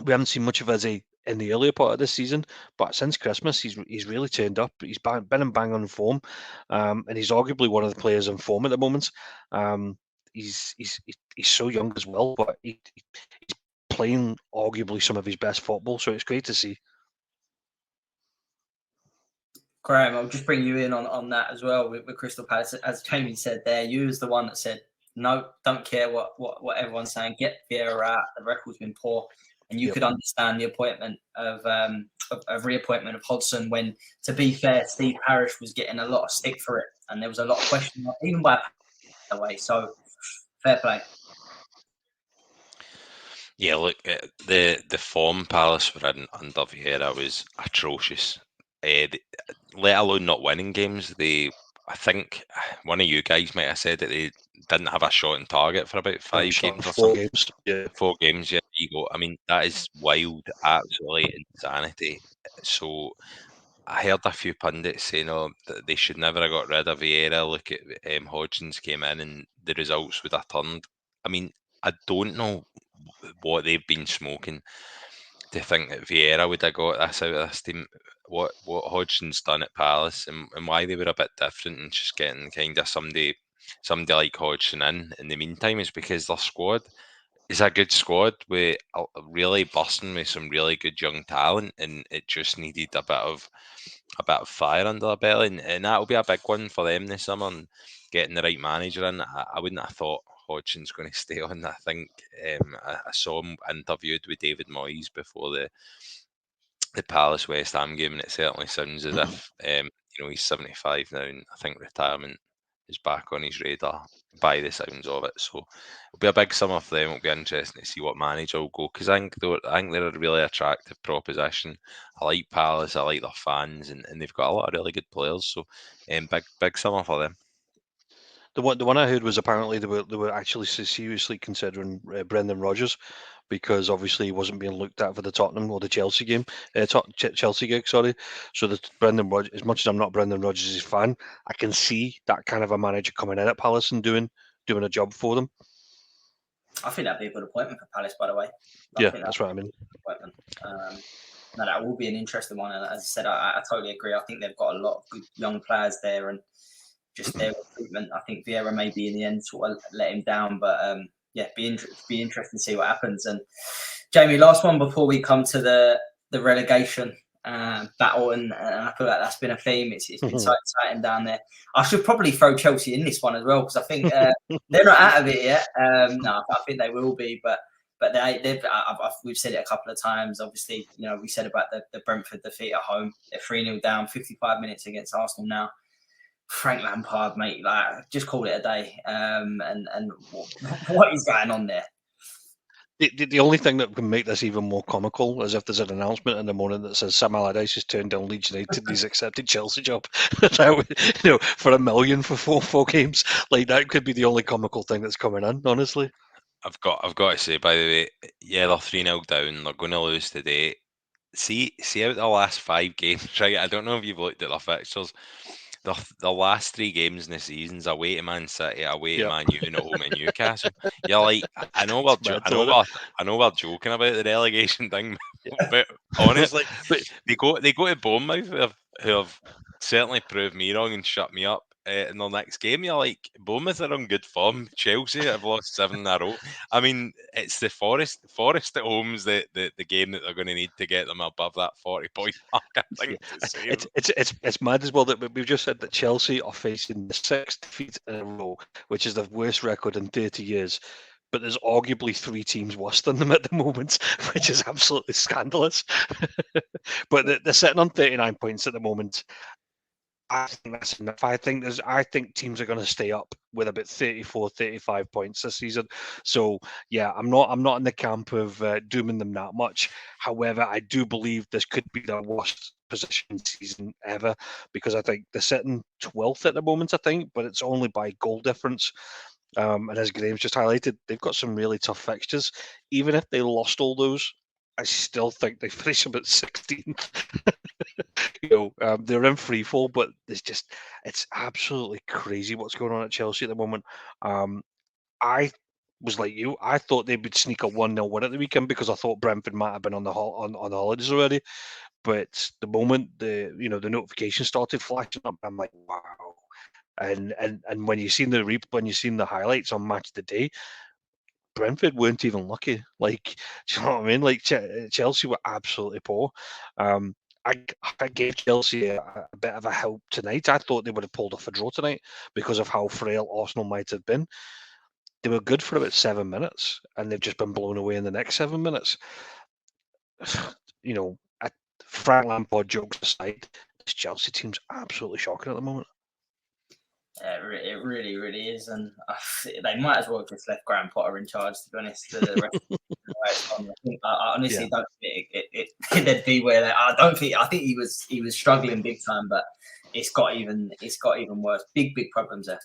We haven't seen much of Eze in the earlier part of this season, but since Christmas, he's really turned up. He's been in bang on form, and he's arguably one of the players in form at the moment. He's so young as well, but he's playing arguably some of his best football, so it's great to see. Graham, I'll just bring you in on that as well with Crystal Palace. As Jamie said there, you was the one that said, no, don't care what everyone's saying. Get Vieira out. The record's been poor. And you could understand the appointment of reappointment of Hodgson when, to be fair, Steve Parish was getting a lot of stick for it. And there was a lot of questions, even by the way. So, fair play. Yeah, look, the form Palace were in under Vieira was atrocious. Let alone not winning games. I think one of you guys might have said that they didn't have a shot on target for about 5 games or 4 games. Yeah. 4 games, yeah. You go. I mean, that is wild, absolutely insanity. So I heard a few pundits saying, that they should never have got rid of Vieira. Look at Hodgson's came in and the results would have turned. I mean, I don't know what they've been smoking to think that Vieira would have got this out of this team. What Hodgson's done at Palace and why they were a bit different and just getting kind of somebody like Hodgson in the meantime is because their squad is a good squad with really bursting with some really good young talent, and it just needed a bit of fire under their belly, and that'll be a big one for them this summer. And getting the right manager in, I wouldn't have thought Hodgson's going to stay on. I think I saw him interviewed with David Moyes before the Palace West Ham game, and it certainly sounds as if he's 75 now, and I think retirement is back on his radar by the sounds of it. So it'll be a big summer for them. It'll be interesting to see what manager will go, because I think they're a really attractive proposition. I like Palace, I like their fans, and they've got a lot of really good players. So big summer for them. The one I heard was apparently they were actually seriously considering Brendan Rodgers, because obviously he wasn't being looked at for the Tottenham or the Chelsea game, Chelsea gig. Sorry. So that Brendan Rodgers, as much as I'm not Brendan Rodgers' fan, I can see that kind of a manager coming in at Palace and doing a job for them. I think that'd be a good appointment for Palace, by the way. That's what I mean. Appointment. No, that will be an interesting one. And as I said, I totally agree. I think they've got a lot of good young players there, and just their recruitment. I think Vieira maybe in the end sort of let him down, but be interesting to see what happens. And Jamie, last one before we come to the relegation battle, and I feel like that's been a theme. It's been so exciting down there. I should probably throw Chelsea in this one as well, because I think they're not out of it yet. No, I think they will be, but we've said it a couple of times. Obviously, we said about the Brentford defeat at home. They're 3-0 down, 55 minutes against Arsenal now. Frank Lampard, mate, like just call it a day. And what is going on there? The only thing that can make this even more comical is if there's an announcement in the morning that says Sam Allardyce has turned down Leeds United and he's accepted Chelsea job. That would, for $1 million for four games, like that could be the only comical thing that's coming in. Honestly, I've got to say, by the way, yeah, they're 3-0 down. They're going to lose today. See out the last 5 games, right? I don't know if you've looked at their fixtures. The last 3 games in the season's away to Man City, away to Man U, and at home in Newcastle. You're like, I know we're joking about the relegation thing, but honestly, but they go to Bournemouth, who have certainly proved me wrong and shut me up in their next game. You're like, Bournemouth are on good form. Chelsea have lost 7 in a row. I mean, it's the Forest at home's the game that they're going to need to get them above that 40-point mark. I think it's mad as well that we've just said that Chelsea are facing the 6th defeat in a row, which is the worst record in 30 years. But there's arguably 3 teams worse than them at the moment, which is absolutely scandalous. But they're sitting on 39 points at the moment. I think that's enough. I think teams are going to stay up with about 34, 35 points this season. So yeah, I'm not in the camp of dooming them that much. However, I do believe this could be their worst position season ever, because I think they're sitting 12th at the moment, I think, but it's only by goal difference. And as Graham's just highlighted, they've got some really tough fixtures. Even if they lost all those, I still think they finish about 16th. They're in free fall, but it's absolutely crazy what's going on at Chelsea at the moment. I was like you. I thought they would sneak a 1-0 win at the weekend because I thought Brentford might have been on the holidays already. But the moment the notification started flashing up, I'm like, wow. And when you seen the highlights on Match of the Day, Brentford weren't even lucky. Like, do you know what I mean? Like Chelsea were absolutely poor. I gave Chelsea a bit of a help tonight. I thought they would have pulled off a draw tonight because of how frail Arsenal might have been. They were good for about 7 minutes, and they've just been blown away in the next 7 minutes. Frank Lampard jokes aside, this Chelsea team's absolutely shocking at the moment. It really, really is, and they might as well have just left Graham Potter in charge. To be honest, the rest of the way it's gone. I honestly don't think they'd be where they. I think he was struggling big time, but it's got even worse. Big problems there.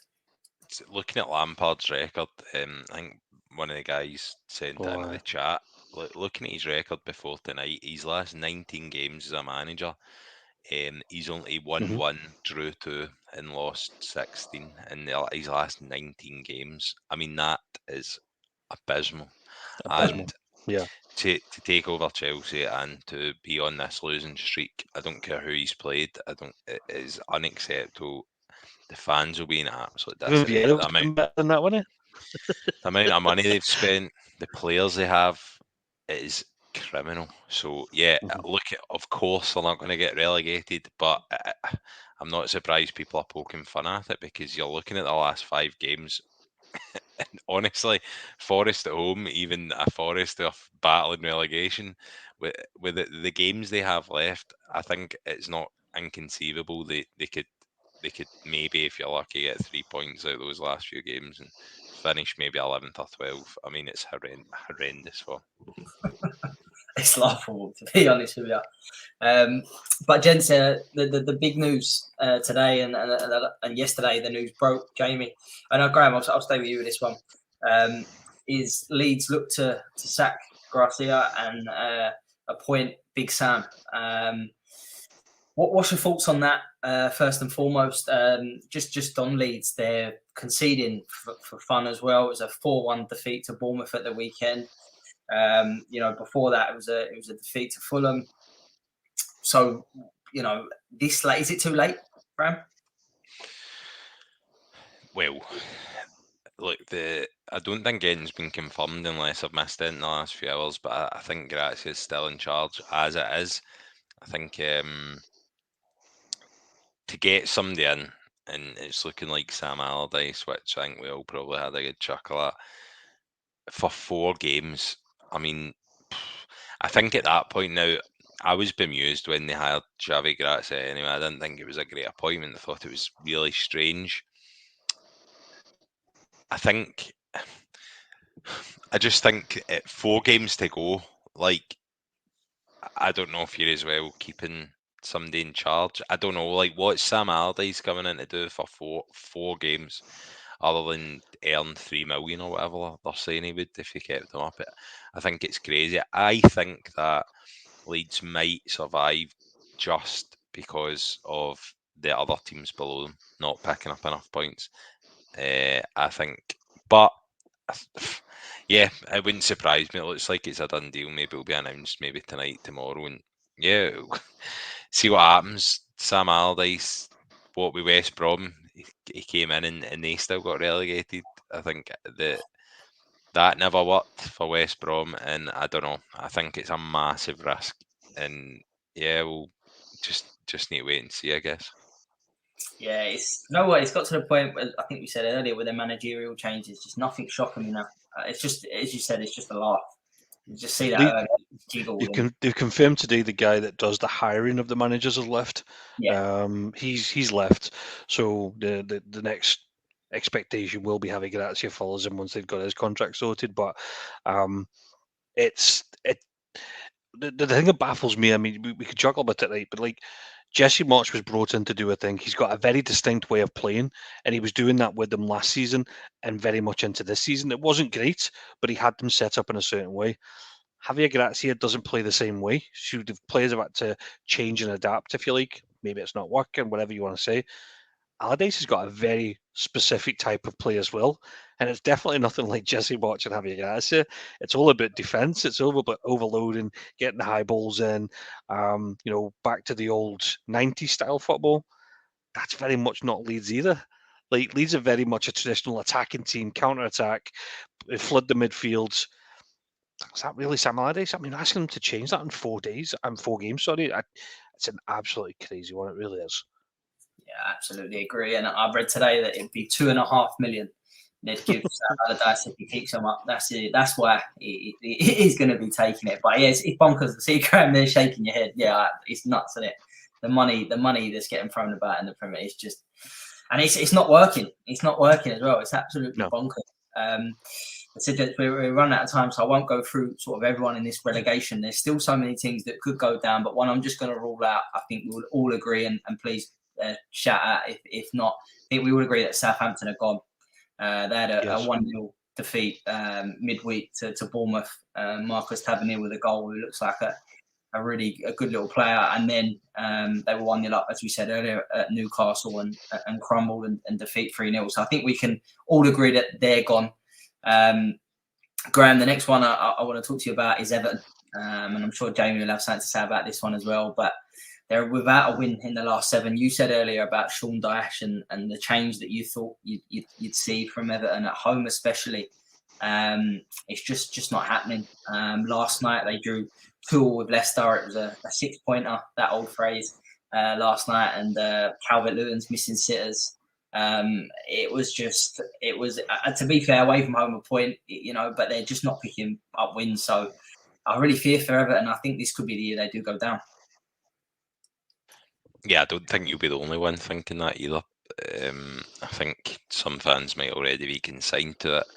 Looking at Lampard's record, I think one of the guys sent in the chat. Looking at his record before tonight, his last 19 games as a manager, he's only won 1, drew 2, and lost 16 in his last 19 games. I mean, that is abysmal. And to take over Chelsea and to be on this losing streak, I don't care who he's played. It is unacceptable. The fans will be in absolute disarray. The amount of money they've spent, the players they have, it is criminal. So yeah, of course they're not going to get relegated, but I'm not surprised people are poking fun at it, because you're looking at the last 5 games. And honestly, Forest at home, even a Forest of battling relegation, with the games they have left, I think it's not inconceivable they could maybe, if you're lucky, get 3 points out of those last few games and finish maybe 11th or 12th. I mean, it's horrendous for. It's laughable, to be honest with you. But gents, the big news today and yesterday, the news broke, Jamie. I know, Graham, I'll stay with you with this one. Is Leeds look to sack Garcia and appoint Big Sam? What's your thoughts on that? First and foremost, just on Leeds, they're conceding for fun as well. It was a 4-1 defeat to Bournemouth at the weekend. Before that, it was a defeat to Fulham. So, this late, is it too late, Bram? Well, look, I don't think anything's been confirmed unless I've missed it in the last few hours, but I think Grazia is still in charge as it is. I think to get somebody in, and it's looking like Sam Allardyce, which I think we all probably had a good chuckle at, for 4 games. I mean, I think at that point now, I was bemused when they hired Xavi Gracia anyway. I didn't think it was a great appointment. I thought it was really strange. I just think at 4 games to go, like, I don't know if you're as well keeping somebody in charge. I don't know, like, what's Sam Allardyce coming in to do for four games, other than earn 3 million or whatever they're saying he would if he kept him up. I think it's crazy. I think that Leeds might survive just because of the other teams below them not picking up enough points. I think, but yeah, it wouldn't surprise me. It looks like it's a done deal. Maybe it'll be announced maybe tonight, tomorrow, and yeah, see what happens. Sam Allardyce, what with West Brom, he came in and they still got relegated. I think that never worked for West Brom, and I don't know. I think it's a massive risk, and yeah, we'll just need to wait and see, I guess. Yeah, it's you know what, it's got to the point where I think we said earlier with the managerial changes, just nothing shocking me now. It's just, as you said, it's just a laugh. You just see that jiggle. They've confirmed today the guy that does the hiring of the managers has left. Yeah. He's left. So the next expectation will be having Gracia follows him once they've got his contract sorted. But the thing that baffles me, I mean, we could juggle about it, right? But like Jesse March was brought in to do a thing. He's got a very distinct way of playing, and he was doing that with them last season and very much into this season. It wasn't great, but he had them set up in a certain way. Javier Gracia doesn't play the same way. So the players have had to change and adapt, if you like. Maybe it's not working, whatever you want to say. Allardyce has got a very specific type of play as well. And it's definitely nothing like Jesse March and Javier Gracia. It's all about defence. It's all about overloading, getting the high balls in, back to the old 90s style football. That's very much not Leeds either. Like Leeds are very much a traditional attacking team, counter-attack, flood the midfields. Is that really Sam Allardyce? I mean, asking them to change that in 4 days and 4 games, sorry, it's an absolutely crazy one. It really is. Yeah, absolutely agree. And I've read today that it'd be 2.5 million they'd give Allardyce if he keeps him up. That's it. That's why he's going to be taking it. But yeah, it's bonkers to see Graham there shaking your head. Yeah, it's nuts, isn't it? The money that's getting thrown about in the Premier is just, and it's not working. It's not working as well. It's absolutely bonkers. I said that we're running out of time, so I won't go through sort of everyone in this relegation. There's still so many teams that could go down, but one I'm just going to rule out. I think we would all agree, and please shout out if not. I think we would agree that Southampton are gone. They had a 1-0 defeat midweek to Bournemouth. Marcus Tavernier with a goal, who looks like a really good little player. And then they were 1-0 up, as we said earlier, at Newcastle and crumbled and defeat 3-0. So I think we can all agree that they're gone. Graham, the next one I want to talk to you about is Everton. And I'm sure Jamie will have something to say about this one as well. But they're without a win in the last 7. You said earlier about Sean Dyche and the change that you thought you'd see from Everton at home, especially. It's just not happening. Last night they drew 2-2 with Leicester. It was a 6-pointer, that old phrase, last night. And Calvert-Lewin's missing sitters. It was to be fair, away from home a point, but they're just not picking up wins. So I really fear for Everton. I think this could be the year they do go down. Yeah, I don't think you'll be the only one thinking that either. I think some fans might already be consigned to it.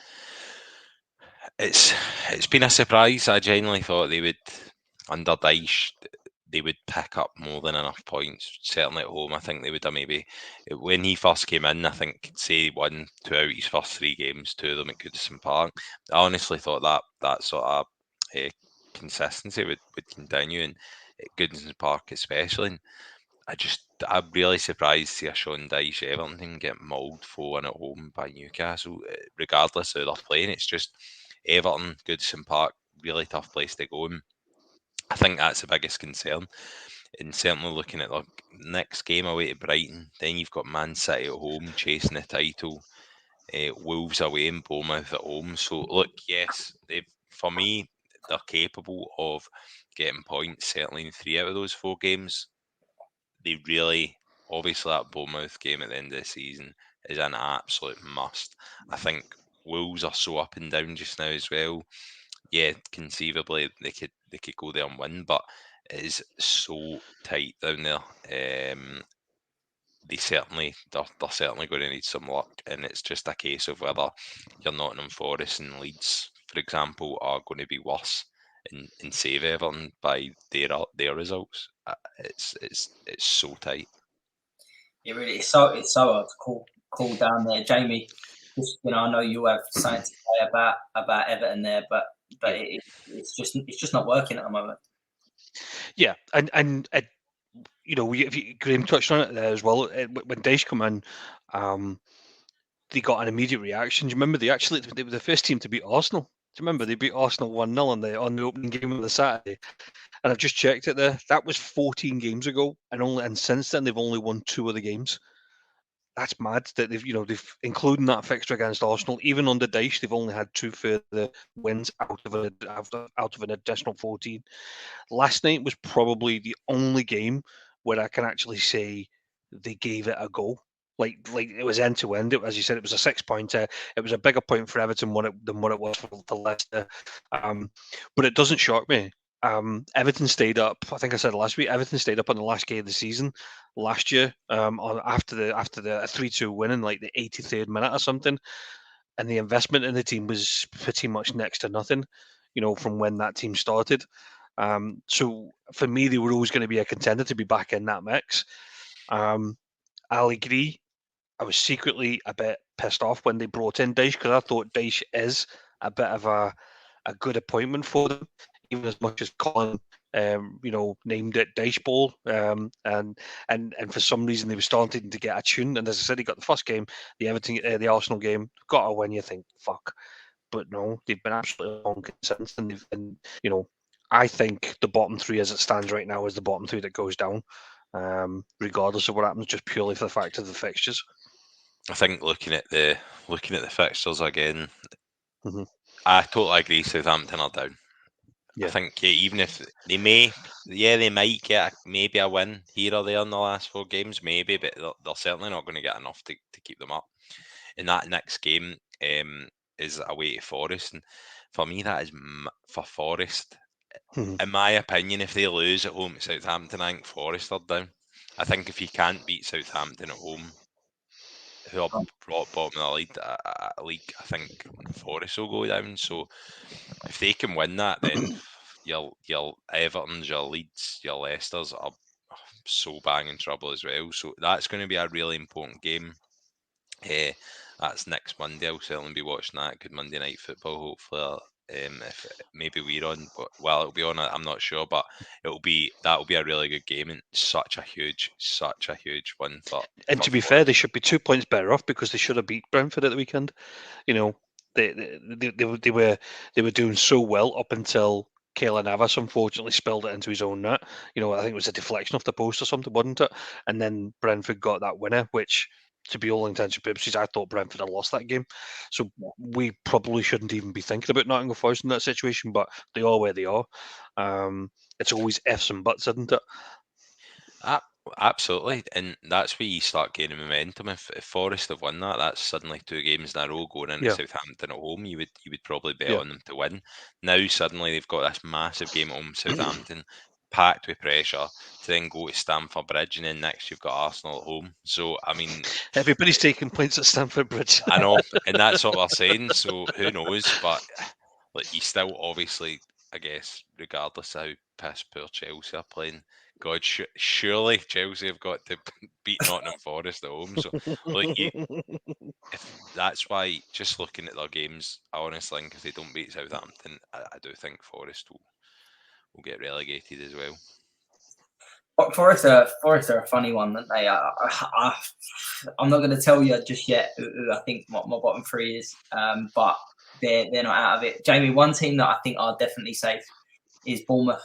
It's been a surprise. I genuinely thought they would, under Dyche, they would pick up more than enough points. Certainly at home, I think they would have maybe, when he first came in, I think, say 1-2 out his first 3 games, 2 of them at Goodison Park. I honestly thought that sort of consistency would continue, and at Goodison Park especially. And I'm really surprised to see a Sean Dyche Everton get mauled 4-1 at home by Newcastle, regardless of who they're playing. It's just Everton, Goodison Park, really tough place to go. And I think that's the biggest concern. And certainly looking at the next game away to Brighton, then you've got Man City at home chasing the title, Wolves away and Bournemouth at home. So look, yes, for me, they're capable of getting points, certainly in 3 out of those 4 games. They really, obviously that Bournemouth game at the end of the season is an absolute must. I think Wolves are so up and down just now as well. Yeah, conceivably they could go there and win, but It is so tight down there. They're certainly going to need some luck, and it's just a case of whether your Nottingham Forest and Leeds, for example, are going to be worse in save Everton by their results. It's so tight. It really it's so hard to call down there, Jamie. Just, I know you have something to say about Everton there, but it's just not working at the moment. Yeah, and Graham touched on it there as well. When Dyche come in, they got an immediate reaction. Do you remember they were the first team to beat Arsenal? Do you remember they beat Arsenal 1-0 on the opening game of the Saturday? And I've just checked it there. That was 14 games ago, and since then they've only won 2 of the games. That's mad that they've including that fixture against Arsenal. Even under Dyche, they've only had 2 further wins out of an additional 14. Last night was probably the only game where I can actually say they gave it a go. Like it was end to end. As you said, it was a 6-pointer. It was a bigger point for Everton than what it was for Leicester. But it doesn't shock me. Everton stayed up. I think I said last week. Everton stayed up on the last game of the season last year. After the 3-2 win in like the 83rd minute or something, and the investment in the team was pretty much next to nothing. From when that team started. So for me, they were always going to be a contender to be back in that mix. I'll agree. I was secretly a bit pissed off when they brought in Dyche because I thought Dyche is a bit of a good appointment for them, even as much as Colin, named it Dyche Ball, and for some reason they were starting to get a tune. And as I said, he got the first game, the Arsenal game, got a win. You think, fuck, but no, they've been absolutely on since, and I think the bottom 3 as it stands right now is the bottom 3 that goes down, regardless of what happens, just purely for the fact of the fixtures. I think looking at the fixtures again, mm-hmm. I totally agree. Southampton are down. Yeah. I think even if they might get maybe a win here or there in the last 4 games, maybe, but they're certainly not going to get enough to keep them up. And that next game is away to Forest, and for me that is for Forest. Mm-hmm. In my opinion, if they lose at home to Southampton, I think Forest are down. I think if you can't beat Southampton at home, who are bottom of the league, I think Forest will go down. So if they can win that, then your Evertons, your Leeds, your Leicesters are so bang in trouble as well. So that's going to be a really important game. That's next Monday. I'll certainly be watching that. Good Monday night football. Hopefully, if maybe we're on, but it'll be on. I'm not sure, but that'll be a really good game and such a huge one for. And to be fair, they should be 2 points better off because they should have beat Brentford at the weekend. They were doing so well up until Keylor Navas unfortunately spilled it into his own net. I think it was a deflection off the post or something, wasn't it? And then Brentford got that winner, which, to be all intents and purposes, I thought Brentford had lost that game. So we probably shouldn't even be thinking about Nottingham Forest in that situation, but they are where they are. It's always ifs and buts, isn't it? Absolutely, and that's where you start gaining momentum. If Forest have won that, that's suddenly 2 games in a row going into Southampton at home. You would probably bet on them to win. Now suddenly they've got this massive game at home, Southampton, packed with pressure, to then go to Stamford Bridge, and then next you've got Arsenal at home. So I mean, everybody's taking points at Stamford Bridge. I know, and that's what we're saying. So who knows? But you still obviously, I guess, regardless of how piss poor Chelsea are playing. God, surely Chelsea have got to beat Nottingham Forest at home. So, if that's why, just looking at their games, I honestly think if they don't beat Southampton, I do think Forest will get relegated as well. Forest are a funny one, aren't they? I'm not going to tell you just yet who I think my bottom 3 is, but they're not out of it. Jamie, one team that I think are definitely safe is Bournemouth.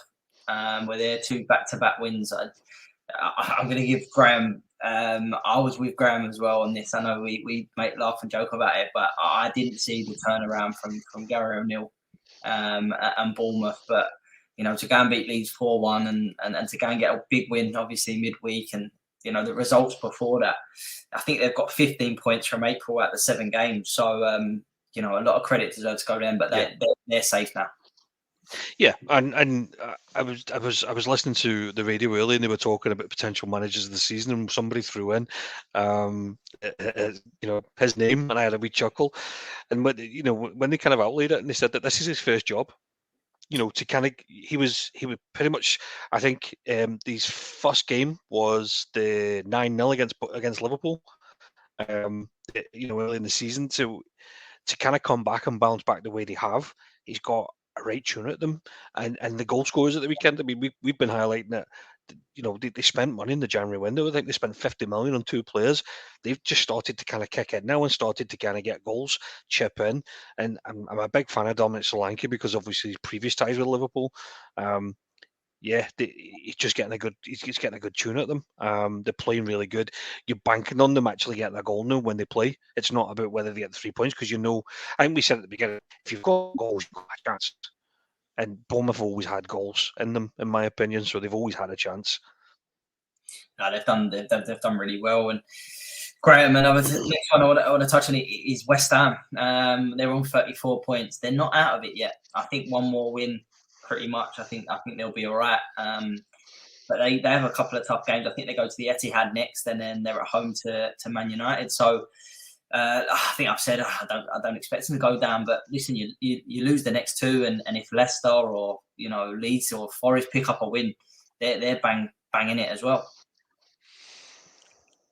Where they're 2 back-to-back wins. I'm going to give Graham. I was with Graham as well on this. I know we make laugh and joke about it, but I didn't see the turnaround from Gary O'Neill and Bournemouth. But to go and beat Leeds 4-1 and to go and get a big win, obviously midweek, and the results before that, I think they've got 15 points from April out of the 7 games. So a lot of credit deserves to go to them, but they're safe now. Yeah, and I was listening to the radio earlier, and they were talking about potential managers of the season, and somebody threw in, his name, and I had a wee chuckle. And when they kind of outlaid it, and they said that this is his first job, to kind of he was pretty much. I think his first game was the 9-0 against Liverpool. Early in the season to kind of come back and bounce back the way they have. He's got a right tune at them, and the goal scorers at the weekend. I mean, we've been highlighting it. They spent money in the January window. I think they spent 50 million on 2 players. They've just started to kind of kick in now and started to kind of get goals, chip in. And I'm a big fan of Dominic Solanke because obviously his previous ties with Liverpool. He's just getting a good. He's getting a good tune at them. They're playing really good. You're banking on them actually getting a goal now when they play. It's not about whether they get the 3 points because I think we said at the beginning, if you've got goals, you've got a chance. And Bournemouth have always had goals in them, in my opinion. So they've always had a chance. No, they've done really well. And Graham, and the next one I want to touch on is West Ham. They're on 34 points. They're not out of it yet. I think one more win, pretty much. I think they'll be all right. But they have a couple of tough games. I think they go to the Etihad next, and then they're at home to Man United. So I think I've said I don't expect them to go down. But listen, you lose the next 2, and if Leicester or Leeds or Forest pick up a win, they're banging it as well.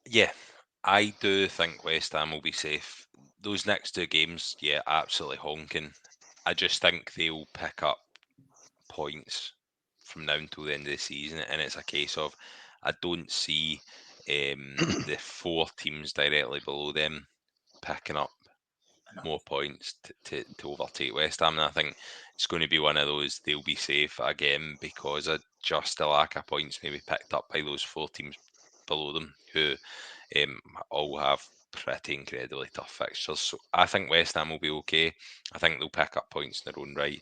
Yeah, I do think West Ham will be safe. Those next 2 games, yeah, absolutely honking. I just think they'll pick up points from now until the end of the season, and it's a case of I don't see the 4 teams directly below them picking up more points to overtake West Ham. And I think it's going to be one of those, they'll be safe again because of just a lack of points maybe picked up by those 4 teams below them who all have pretty incredibly tough fixtures. So I think West Ham will be okay. I think they'll pick up points in their own right.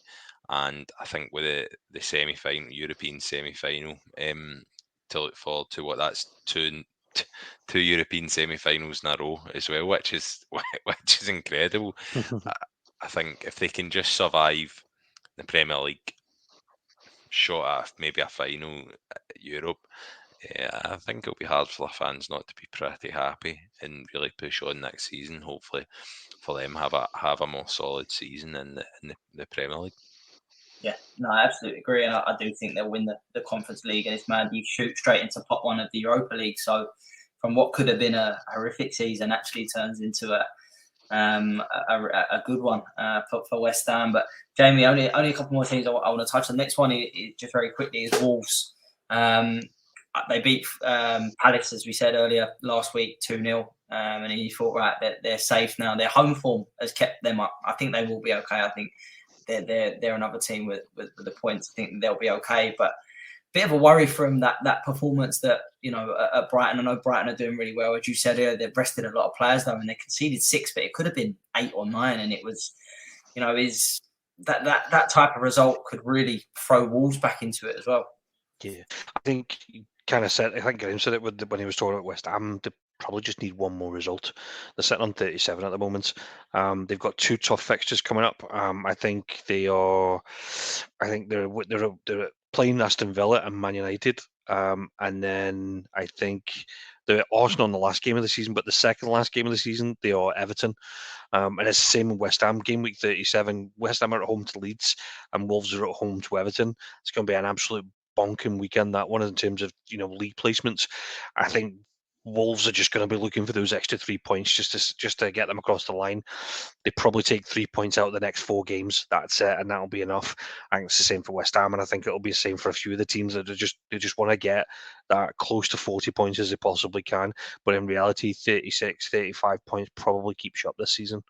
And I think with the semi-final, European semi-final, to look forward to what that's two European semi-finals in a row as well, which is incredible. I think if they can just survive the Premier League, shot at maybe a final at Europe, I think it'll be hard for the fans not to be pretty happy and really push on next season. Hopefully, for them have a more solid season in the Premier League. Yeah, no, I absolutely agree, and I do think they'll win the Conference League. And it's mad you shoot straight into pot 1 of the Europa League. So, from what could have been a horrific season, actually turns into a good one for West Ham. But Jamie, only a couple more things I want to touch on. The next one is just very quickly is Wolves. They beat Palace, as we said earlier, last week 2-0. And you thought, right, they're safe now. Their home form has kept them up. I think they will be okay. I think they're another team with the points. I think they'll be okay. But bit of a worry from that performance that, at Brighton. I know Brighton are doing really well. As you said earlier, they've rested a lot of players though, and they conceded 6, but it could have been 8 or 9. And it was, is that type of result could really throw Wolves back into it as well. Yeah, I think you kind of said. I think Graham said it when he was talking about West Ham. They probably just need one more result. They're sitting on 37 at the moment. They've got 2 tough fixtures coming up. I think they are. I think they're playing Aston Villa and Man United. And then I think they're Arsenal in the last game of the season, but the second last game of the season they are Everton. And it's the same in West Ham. Game week 37, West Ham are at home to Leeds, and Wolves are at home to Everton. It's going to be an absolute bonking weekend, that one, in terms of league placements. I think Wolves are just going to be looking for those extra 3 points just to get them across the line. They probably take 3 points out of the next 4 games. That's it, and that'll be enough. I think it's the same for West Ham, and I think it'll be the same for a few of the teams that they just want to get that close to 40 points as they possibly can. But in reality, 36, 35 points probably keeps you up this season.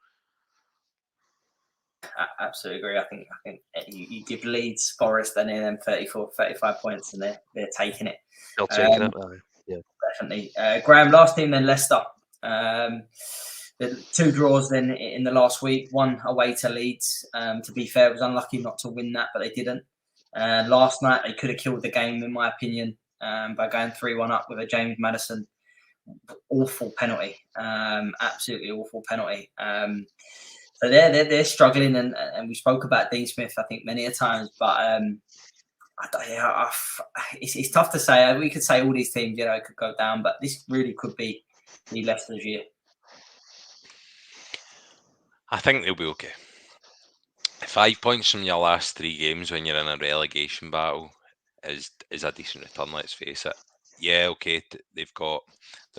I absolutely agree. I think you give Leeds, Forest, they're near them 34, 35 points, and they're taking it. They're taking it. Yeah, definitely. Graham, last team then Leicester. The 2 draws then in the last week. 1 away to Leeds. To be fair, it was unlucky not to win that, but they didn't. Last night they could have killed the game, in my opinion, by going 3-1 up with a James Maddison awful penalty. Absolutely awful penalty. So they're struggling, and we spoke about Dean Smith, I think, many a times, but it's tough to say. We could say all these teams, could go down, but this really could be Leicester's year. I think they'll be okay. 5 points from your last 3 games when you're in a relegation battle is a decent return. Let's face it. Yeah, okay. They're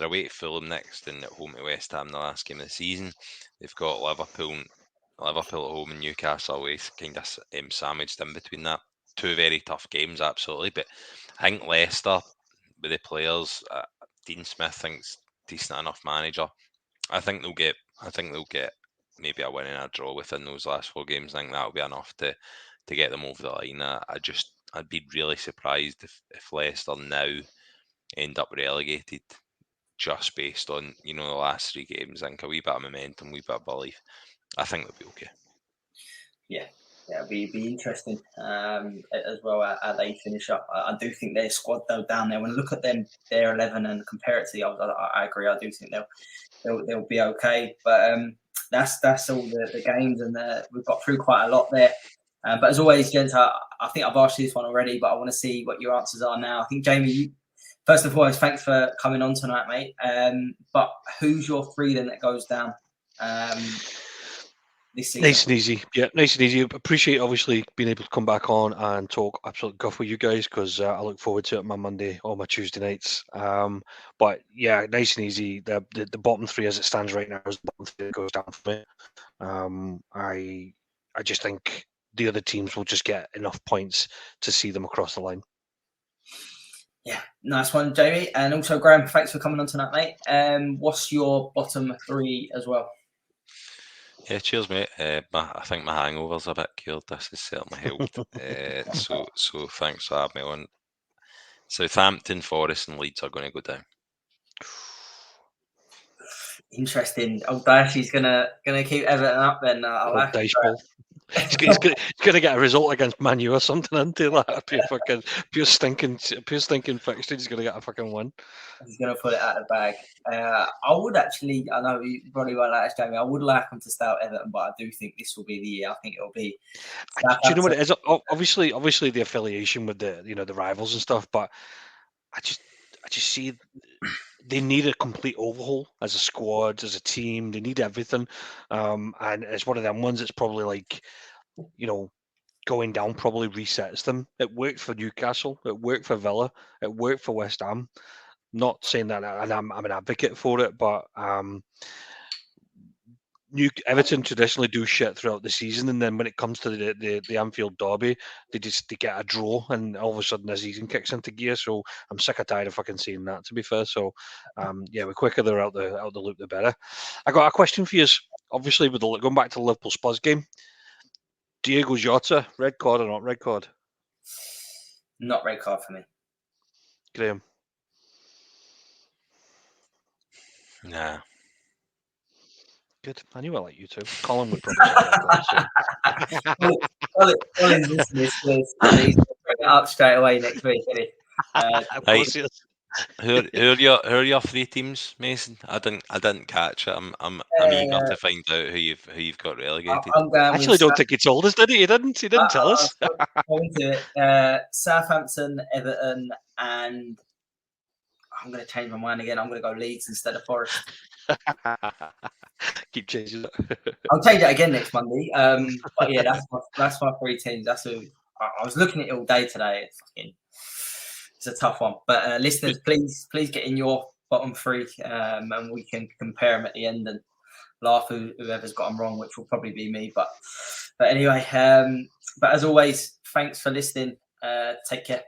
away to Fulham next and at home to West Ham the last game of the season. They've got Liverpool at home and Newcastle away, kind of sandwiched in between that. 2 very tough games, absolutely. But I think Leicester, with the players, Dean Smith thinks decent enough manager. I think they'll get maybe a win and a draw within those last 4 games. I think that'll be enough to get them over the line. I'd be really surprised if Leicester now end up relegated just based on the last 3 games. I think a wee bit of momentum, a wee bit of belief. I think they'll be okay. Yeah, it'll be interesting as well how they finish up. I do think their squad though down there. When I look at them, their 11 and compare it to the others, I agree. I do think they'll be okay. But that's all the games, and we've got through quite a lot there. But as always, gents, I think I've asked you this one already, but I want to see what your answers are now. I think, Jamie, first and foremost, thanks for coming on tonight, mate. But who's your 3 then that goes down this season? Nice and easy. Yeah, nice and easy. Appreciate, obviously, being able to come back on and talk absolute guff with you guys, because I look forward to it on my Monday or my Tuesday nights. But yeah, nice and easy. The bottom 3 as it stands right now is the bottom 3 that goes down for me. I just think the other teams will just get enough points to see them across the line. Yeah, nice one, Jamie. And also, Graham, thanks for coming on tonight, mate. What's your bottom 3 as well? Yeah, cheers, mate. I think my hangover's a bit cured. This has certainly helped. So thanks for having me on. Southampton, Forest, and Leeds are going to go down. Interesting. Old Dicey's gonna keep Everton up then. Dice ball. He's gonna get a result against Man U or something into that. Pure stinking fixture. He's gonna get a fucking win. He's gonna put it out of the bag. I would actually. I know you probably won't like this, Jamie. I would like him to stay out Everton, but I do think this will be the year. I think it'll be. Do you know what it is? Obviously the affiliation with the rivals and stuff, but I just see they need a complete overhaul as a squad, as a team. They need everything, and it's one of them ones that's probably like, going down probably resets them. It worked for Newcastle, it worked for Villa, it worked for West Ham. Not saying that I'm an advocate for it, but Everton traditionally do shit throughout the season, and then when it comes to the Anfield derby, they get a draw, and all of a sudden the season kicks into gear. So I'm sick of tired of fucking seeing that, to be fair. So yeah, the quicker they're out the loop, the better. I got a question for you. Obviously, with going back to the Liverpool Spurs game, Diego Jota, red card or not red card? Not red card for me. Graham? Nah. Good. I knew I like you too. Colin would probably say that. Colin's listening to this. He's going to bring it up straight away next week, isn't he? Of course he is. Who are your 3 teams, Mason? I didn't catch it. I'm eager to find out who you've got relegated. I actually don't think he told us, did he? He didn't tell us. Going to it. Southampton, Everton, and I'm going to change my mind again. I'm going to go Leeds instead of Forest. Keep changing it. I'll change it again next Monday. But yeah, that's my 3 teams. That's who I was looking at it all day today. It's a tough one. But listeners, please get in your bottom 3, and we can compare them at the end and laugh whoever's got them wrong, which will probably be me. But anyway, but as always, thanks for listening. Take care.